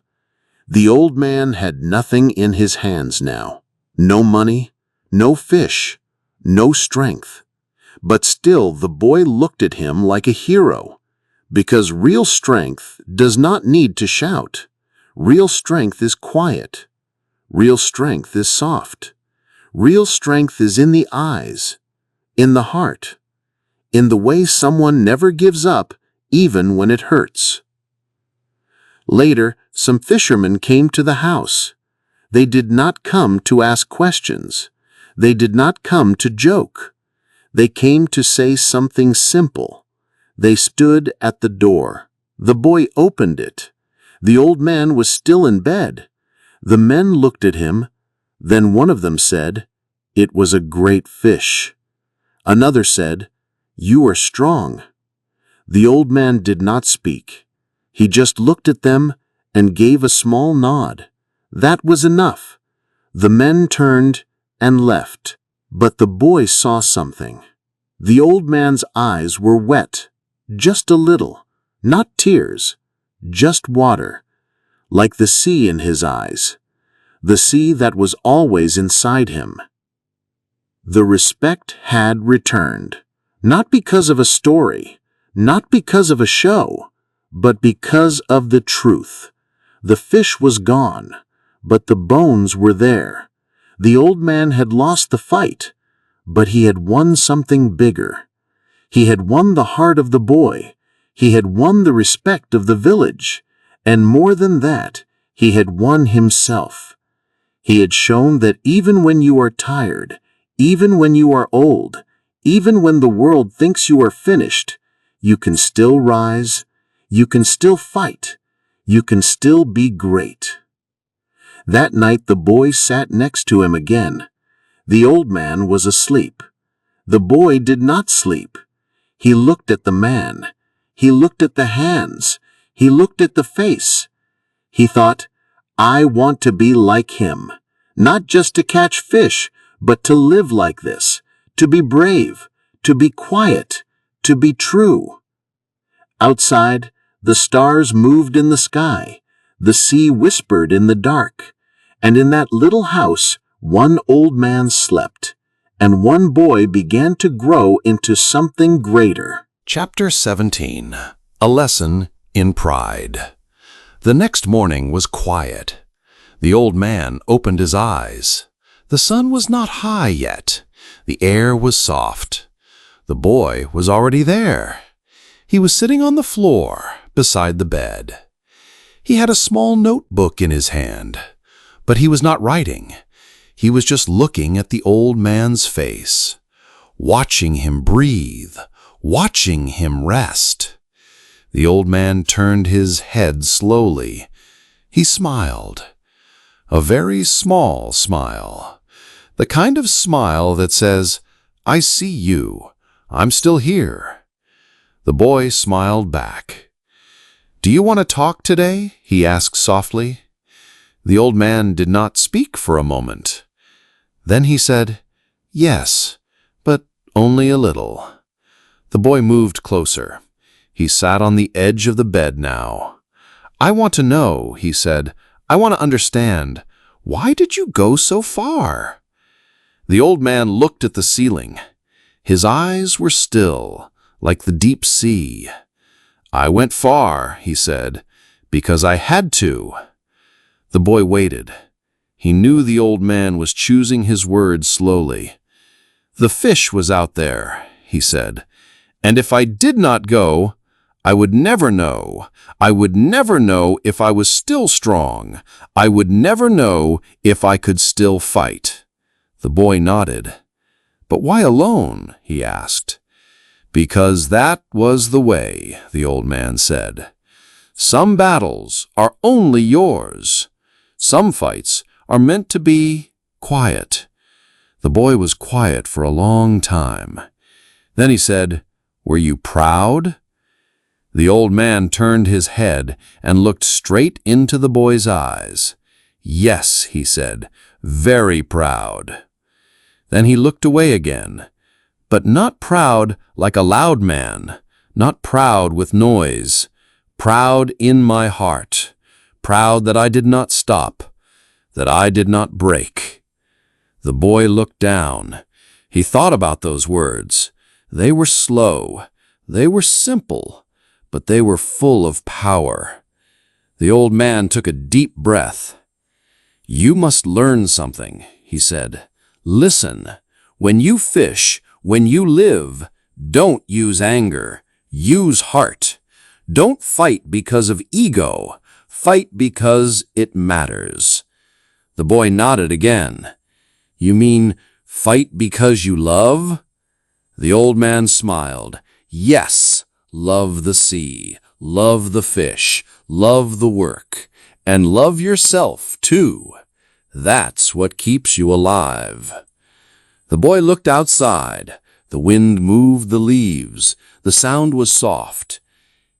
Speaker 2: The old man had nothing in his hands now. No money, no fish, no strength. But still the boy looked at him like a hero. Because real strength does not need to shout. Real strength is quiet. Real strength is soft. Real strength is in the eyes, in the heart, in the way someone never gives up, even when it hurts. Later, some fishermen came to the house. They did not come to ask questions. They did not come to joke. They came to say something simple. They stood at the door. The boy opened it. The old man was still in bed. The men looked at him. Then one of them said, "It was a great fish." Another said, "You are strong." The old man did not speak. He just looked at them and gave a small nod. That was enough. The men turned and left. But the boy saw something. The old man's eyes were wet, just a little, not tears, just water, like the sea in his eyes, the sea that was always inside him. The respect had returned, not because of a story, not because of a show, but because of the truth. The fish was gone, but the bones were there. The old man had lost the fight, but he had won something bigger. He had won the heart of the boy. He had won the respect of the village. And more than that, he had won himself. He had shown that even when you are tired, even when you are old, even when the world thinks you are finished, you can still rise, you can still fight, you can still be great. That night the boy sat next to him again. The old man was asleep. The boy did not sleep. He looked at the man. He looked at the hands. He looked at the face. He thought, "I want to be like him, not just to catch fish, but to live like this, to be brave, to be quiet, to be true." Outside, the stars moved in the sky. The sea whispered in the dark. And in that little house, one old man slept, and one boy began to grow into something greater.
Speaker 3: Chapter 17. A Lesson in Pride. The next morning was quiet. The old man opened his eyes. The sun was not high yet. The air was soft. The boy was already there. He was sitting on the floor beside the bed. He had a small notebook in his hand, but he was not writing. He was just looking at the old man's face, watching him breathe, watching him rest. The old man turned his head slowly. He smiled. A very small smile. The kind of smile that says, "I see you. I'm still here." The boy smiled back. "Do you want to talk today?" he asked softly. The old man did not speak for a moment. Then he said, "Yes, but only a little." The boy moved closer. He sat on the edge of the bed now. "I want to know," he said. "I want to understand. Why did you go so far?" The old man looked at the ceiling. His eyes were still, like the deep sea. "I went far," he said, "because I had to." The boy waited. He knew the old man was choosing his words slowly. "The fish was out there," he said, "and if I did not go, I would never know. I would never know if I was still strong. I would never know if I could still fight." The boy nodded. "But why alone?" he asked. "Because that was the way," the old man said. "Some battles are only yours. Some fights are meant to be quiet." The boy was quiet for a long time. Then he said, "Were you proud?" The old man turned his head and looked straight into the boy's eyes. "Yes," he said, "very proud." Then he looked away again, but not proud like a loud man, not proud with noise, proud in my heart, proud that I did not stop, that I did not break. The boy looked down. He thought about those words. They were slow, they were simple, but they were full of power. The old man took a deep breath. "You must learn something," he said. "Listen, when you fish, when you live, don't use anger, use heart. Don't fight because of ego, fight because it matters." The boy nodded again. "You mean fight because you love?" The old man smiled. "Yes, love the sea, love the fish, love the work, and love yourself too. That's what keeps you alive." The boy looked outside. The wind moved the leaves. The sound was soft.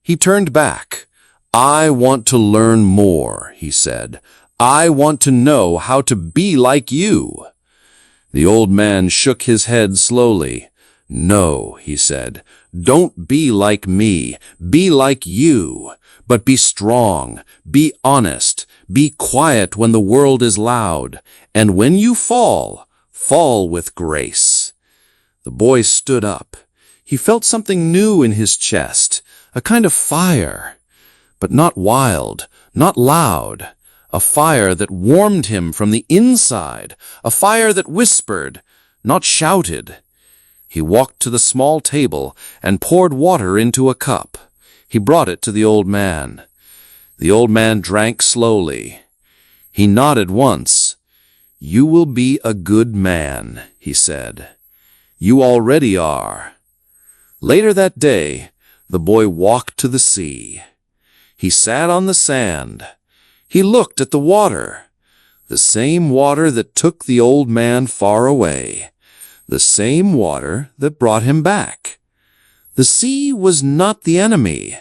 Speaker 3: He turned back. "I want to learn more," he said. "I want to know how to be like you." The old man shook his head slowly. "No," he said, "don't be like me. Be like you. But be strong, be honest, be quiet when the world is loud, and when you fall, fall with grace." The boy stood up. He felt something new in his chest, a kind of fire, but not wild, not loud, a fire that warmed him from the inside, a fire that whispered, not shouted. He walked to the small table and poured water into a cup. He brought it to the old man. The old man drank slowly. He nodded once. "You will be a good man," he said. "You already are." Later that day, the boy walked to the sea. He sat on the sand. He looked at the water, the same water that took the old man far away, the same water that brought him back. The sea was not the enemy.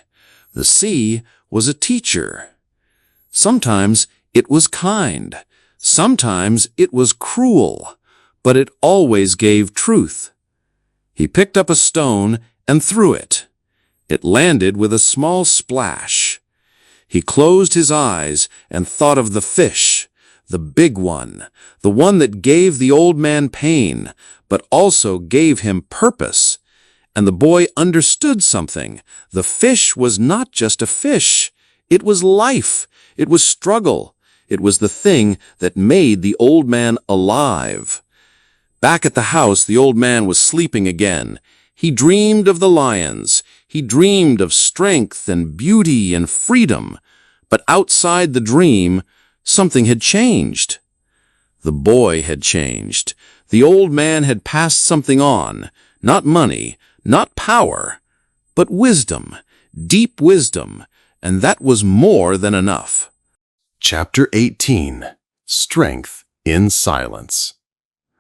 Speaker 3: The sea was a teacher. Sometimes it was kind. Sometimes it was cruel, but it always gave truth. He picked up a stone and threw it. It landed with a small splash. He closed his eyes and thought of the fish, the big one, the one that gave the old man pain, but also gave him purpose. And the boy understood something. The fish was not just a fish. It was life. It was struggle. It was the thing that made the old man alive. Back at the house, the old man was sleeping again. He dreamed of the lions. He dreamed of strength and beauty and freedom. But outside the dream, something had changed. The boy had changed. The old man had passed something on. Not money, not power, but wisdom, deep wisdom, and that was more than enough.
Speaker 1: Chapter 18. Strength in Silence.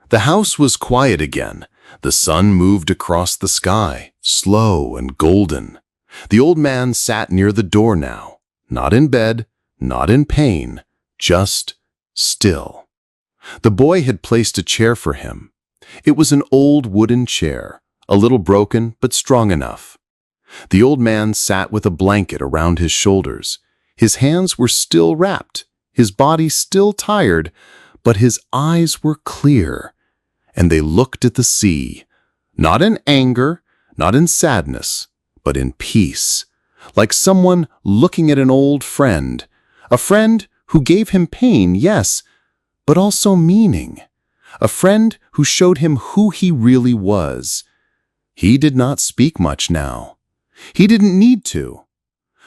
Speaker 1: The house was quiet again. The sun moved across the sky, slow and golden. The old man sat near the door now, not in bed, not in pain, just still. The boy had placed a chair for him. It was an old wooden chair, a little broken but strong enough. The old man sat with a blanket around his shoulders. His hands were still wrapped, his body still tired, but his eyes were clear, and they looked at the sea, not in anger, not in sadness, but in peace, like someone looking at an old friend, a friend who gave him pain, yes, but also meaning, a friend who showed him who he really was. He did not speak much now. He didn't need to.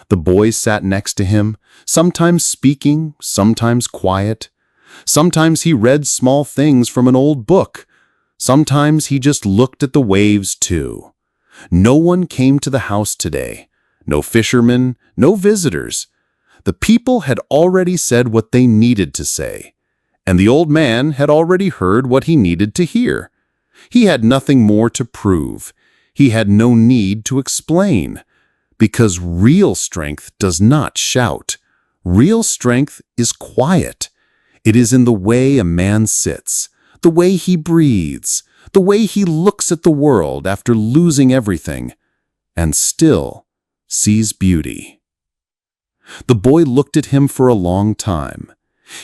Speaker 1: The boy sat next to him, sometimes speaking, sometimes quiet. Sometimes he read small things from an old book. Sometimes he just looked at the waves too. No one came to the house today. No fishermen, no visitors. The people had already said what they needed to say, and the old man had already heard what he needed to hear. He had nothing more to prove. He had no need to explain, because real strength does not shout. Real strength is quiet. It is in the way a man sits, the way he breathes, the way he looks at the world after losing everything, and still sees beauty. The boy looked at him for a long time.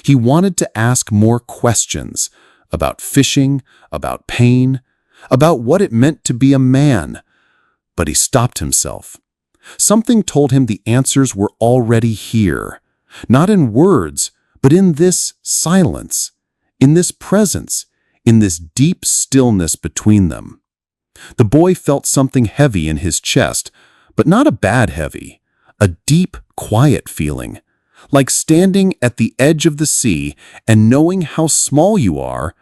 Speaker 1: He wanted to ask more questions about fishing, about pain, about what it meant to be a man, but he stopped himself. Something told him the answers were already here, not in words, but in this silence, in this presence, in this deep stillness between them. The boy felt something heavy in his chest, but not a bad heavy, a deep, quiet feeling, like standing at the edge of the sea and knowing how small you are,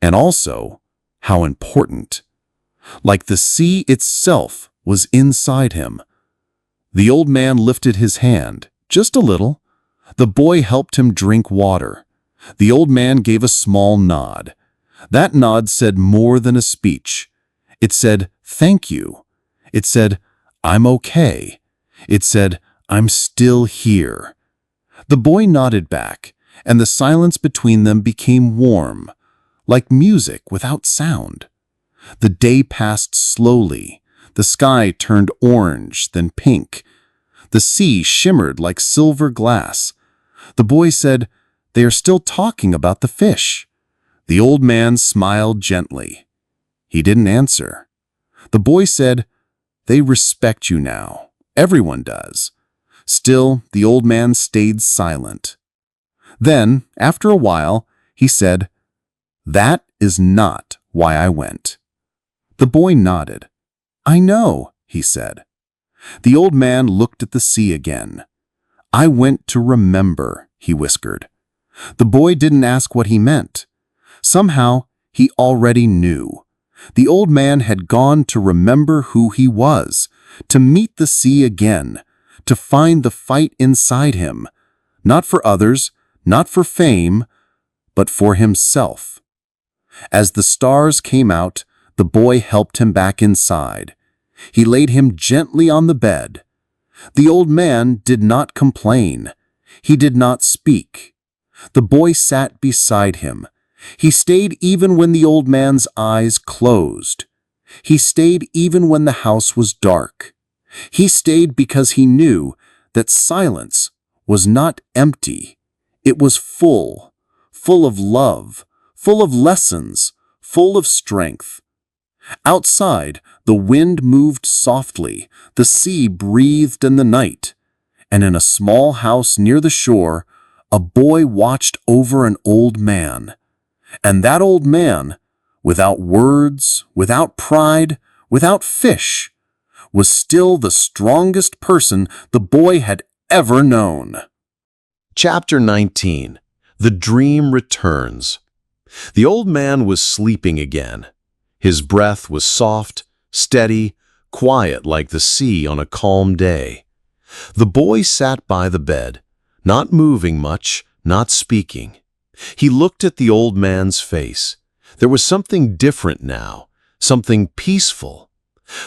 Speaker 1: and also how important. Like the sea itself was inside him. The old man lifted his hand, just a little. The boy helped him drink water. The old man gave a small nod. That nod said more than a speech. It said, "Thank you." It said, "I'm okay." It said, "I'm still here." The boy nodded back, and the silence between them became warm, like music without sound. The day passed slowly. The sky turned orange, then pink. The sea shimmered like silver glass. The boy said, "They are still talking about the fish." The old man smiled gently. He didn't answer. The boy said, "They respect you now. Everyone does." Still, the old man stayed silent. Then, after a while, he said, "That is not why I went." The boy nodded. "I know," he said. The old man looked at the sea again. "I went to remember," he whispered. The boy didn't ask what he meant. Somehow, he already knew. The old man had gone to remember who he was, to meet the sea again, to find the fight inside him, not for others, not for fame, but for himself. As the stars came out, the boy helped him back inside. He laid him gently on the bed. The old man did not complain. He did not speak. The boy sat beside him. He stayed even when the old man's eyes closed. He stayed even when the house was dark. He stayed because he knew that silence was not empty. It was full, full of love, full of lessons, full of strength. Outside, the wind moved softly, the sea breathed in the night, and in a small house near the shore,
Speaker 2: a boy watched over an old man. And that old man, without words, without pride, without fish, was still the strongest person the boy had ever known.
Speaker 5: Chapter 19. The Dream Returns. The old man was sleeping again. His breath was soft, steady, quiet like the sea on a calm day. The boy sat by the bed, not moving much, not speaking. He looked at the old man's face. There was something different now, something peaceful.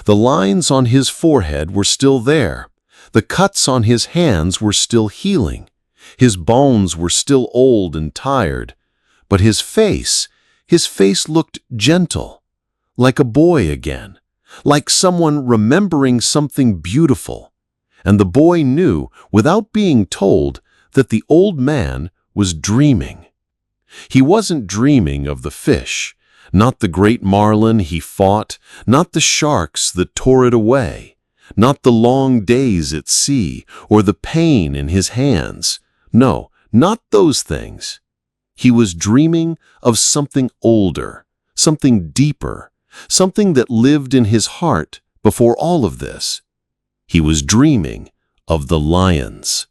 Speaker 5: The lines on his forehead were still there. The cuts on his hands were still healing. His bones were still old and tired. But his face looked gentle, like a boy again, like someone remembering something beautiful. And the boy knew, without being told, that the old man was dreaming. He wasn't dreaming of the fish, not the great marlin he fought, not the sharks that tore it away, not the long days at sea or the pain in his hands. No, not those things. He was dreaming of something older, something deeper, something that lived in his heart before all of this. He was dreaming of the lions.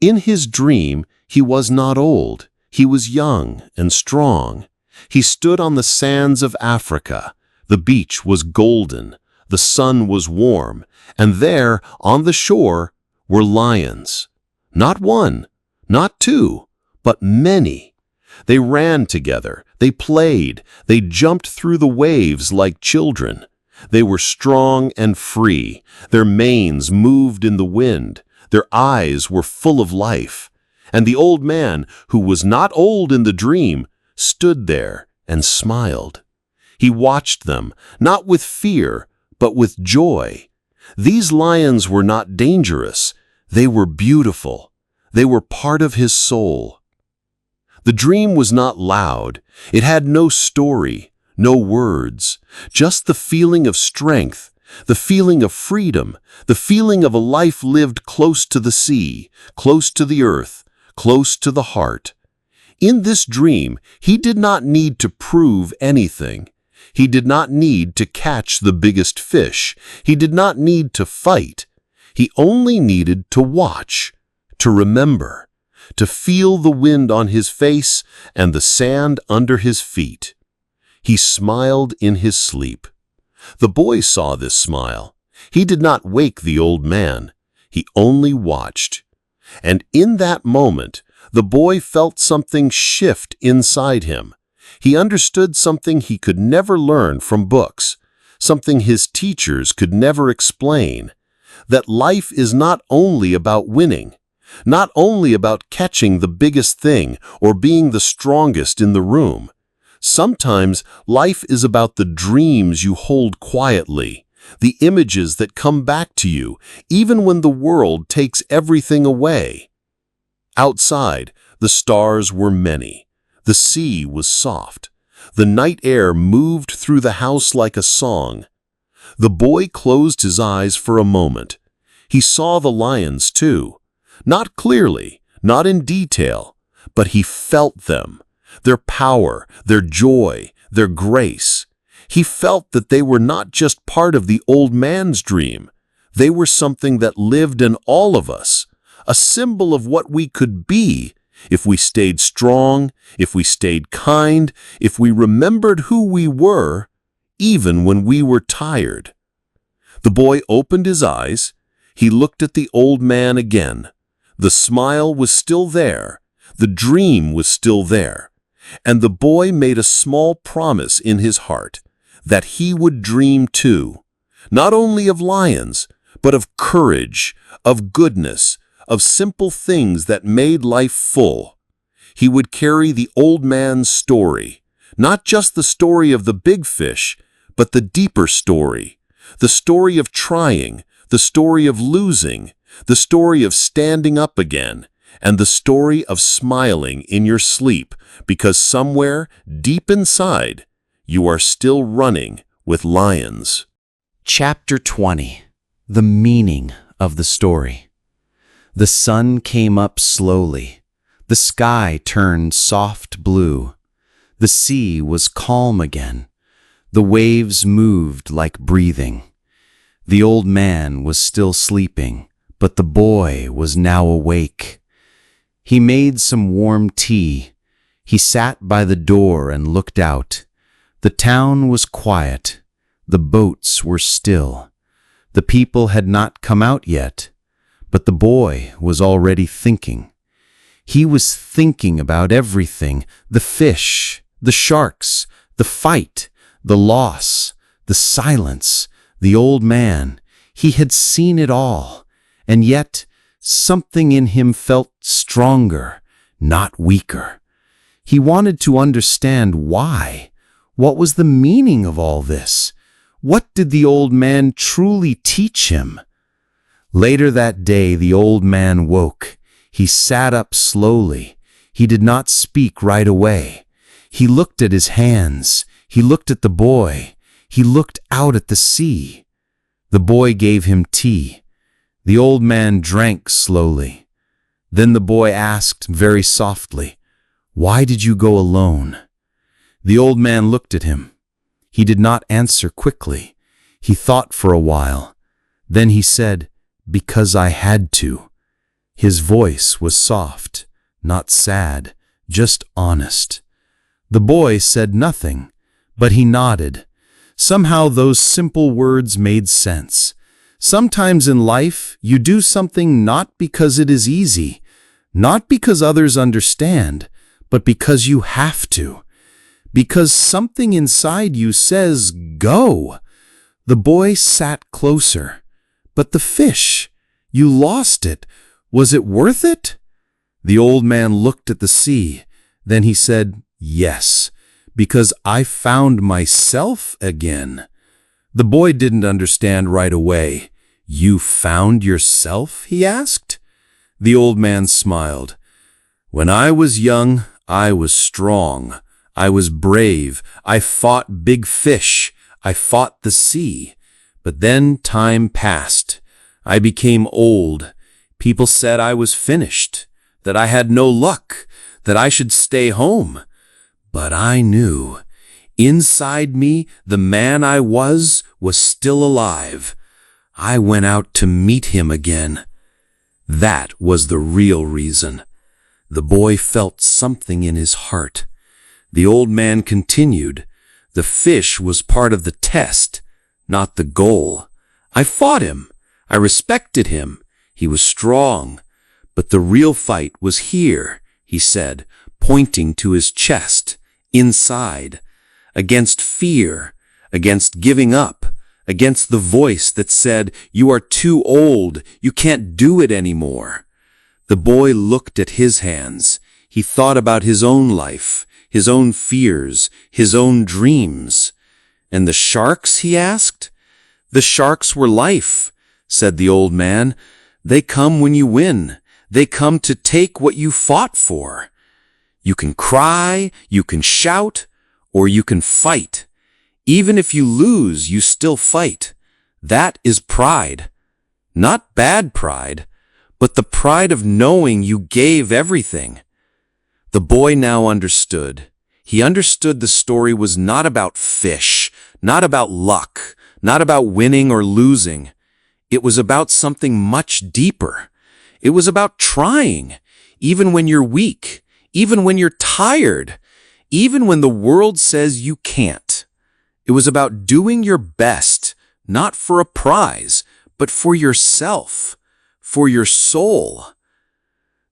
Speaker 5: In his dream, he was not old. He was young and strong. He stood on the sands of Africa. The beach was golden. The sun was warm. And there, on the shore, were lions. Not one, not two, but many. They ran together. They played. They jumped through the waves like children. They were strong and free. Their manes moved in the wind. Their eyes were full of life. And the old man, who was not old in the dream, stood there and smiled. He watched them, not with fear, but with joy. These lions were not dangerous. They were beautiful. They were part of his soul. The dream was not loud. It had no story, no words, just the feeling of strength, the feeling of freedom, the feeling of a life lived close to the sea, close to the earth, close to the heart. In this dream, he did not need to prove anything. He did not need to catch the biggest fish. He did not need to fight. He only needed to watch, to remember, to feel the wind on his face and the sand under his feet. He smiled in his sleep. The boy saw this smile. He did not wake the old man. He only watched. And in that moment, the boy felt something shift inside him. He understood something he could never learn from books, something his teachers could never explain, that life is not only about winning, not only about catching the biggest thing or being the strongest in the room. Sometimes life is about the dreams you hold quietly, the images that come back to you, even when the world takes everything away. Outside, the stars were many. The sea was soft. The night air moved through the house like a song. The boy closed his eyes for a moment. He saw the lions too. Not clearly, not in detail, but he felt them. Their power, their joy, their grace. He felt that they were not just part of the old man's dream. They were something that lived in all of us, a symbol of what we could be if we stayed strong, if we stayed kind, if we remembered who we were, even when we were tired. The boy opened his eyes. He looked at the old man again. The smile was still there. The dream was still there. And the boy made a small promise in his heart that he would dream too, not only of lions, but of courage, of goodness, of simple things that made life full. He would carry the old man's story, not just the story of the big fish, but the deeper story, the story of trying, the story of losing, the story of standing up again, and the story of smiling in your sleep, because somewhere deep inside, you are still running with lions.
Speaker 2: Chapter 20. The meaning of the story. The sun came up slowly. The sky turned soft blue. The sea was calm again. The waves moved like breathing. The old man was still sleeping, but the boy was now awake. He made some warm tea. He sat by the door and looked out. The town was quiet. The boats were still. The people had not come out yet, but the boy was already thinking. He was thinking about everything: the fish, the sharks, the fight, the loss, the silence, the old man. He had seen it all, and yet something in him felt stronger, not weaker. He wanted to understand why. What was the meaning of all this? What did the old man truly teach him? Later that day, the old man woke. He sat up slowly. He did not speak right away. He looked at his hands. He looked at the boy. He looked out at the sea. The boy gave him tea. The old man drank slowly. Then the boy asked very softly, "Why did you go alone?" The old man looked at him. He did not answer quickly. He thought for a while. Then he said, "Because I had to." His voice was soft, not sad, just honest. The boy said nothing, but he nodded. Somehow those simple words made sense. Sometimes in life, you do something not because it is easy, not because others understand, but because you have to. Because something inside you says, "Go." The boy sat closer. "But the fish, you lost it. Was it worth it?" The old man looked at the sea. Then he said, "Yes, because I found myself again." The boy didn't understand right away. "You found yourself?" he asked. The old man smiled. "When I was young, I was strong. I was brave. I fought big fish. I fought the sea. But then time passed. I became old. People said I was finished, that I had no luck, that I should stay home. But I knew. Inside me, the man I was still alive. I went out to meet him again. That was the real reason." The boy felt something in his heart. The old man continued, "The fish was part of the test, not the goal. I fought him. I respected him. He was strong. But the real fight was here," he said, pointing to his chest, inside, against fear, against giving up, against the voice that said, "You are too old. You can't do it anymore." The boy looked at his hands. He thought about his own life, his own fears, his own dreams. "And the sharks?" he asked. "The sharks were life," said the old man. "They come when you win. They come to take what you fought for. You can cry, you can shout, or you can fight. Even if you lose, you still fight. That is pride. Not bad pride, but the pride of knowing you gave everything." The boy now understood. He understood the story was not about fish, not about luck, not about winning or losing. It was about something much deeper. It was about trying, even when you're weak, even when you're tired, even when the world says you can't. It was about doing your best, not for a prize, but for yourself, for your soul.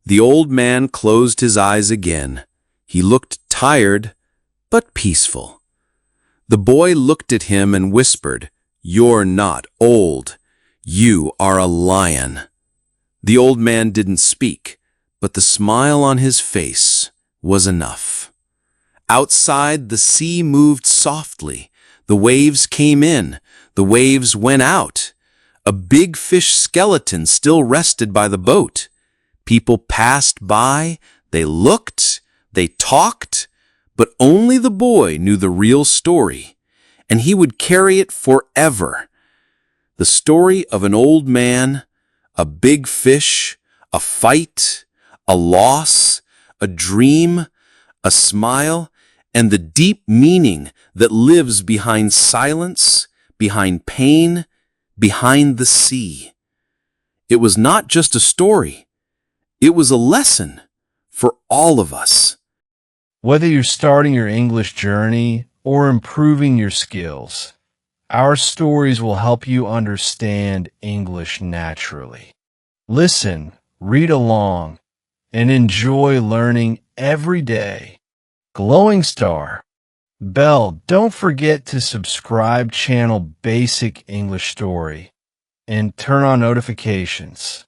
Speaker 2: The old man closed his eyes again. He looked tired, but peaceful. The boy looked at him and whispered, "You're not old. You are a lion." The old man didn't speak, but the smile on his face was enough. Outside, the sea moved softly. The waves came in. The waves went out. A big fish skeleton still rested by the boat. People passed by. They looked. They talked. But only the boy knew the real story, and he would carry it forever. The story of an old man, a big fish, a fight, a loss,
Speaker 6: a dream, a smile, and the deep meaning that lives behind silence, behind pain, behind the sea. It was not just a story. It was a lesson for all of us.
Speaker 7: Whether you're starting your English journey or improving your skills, our stories will help you understand English naturally. Listen, read along, and enjoy learning every day. Glowing Star. Bell, don't forget to subscribe channel Basic English Story and turn on notifications.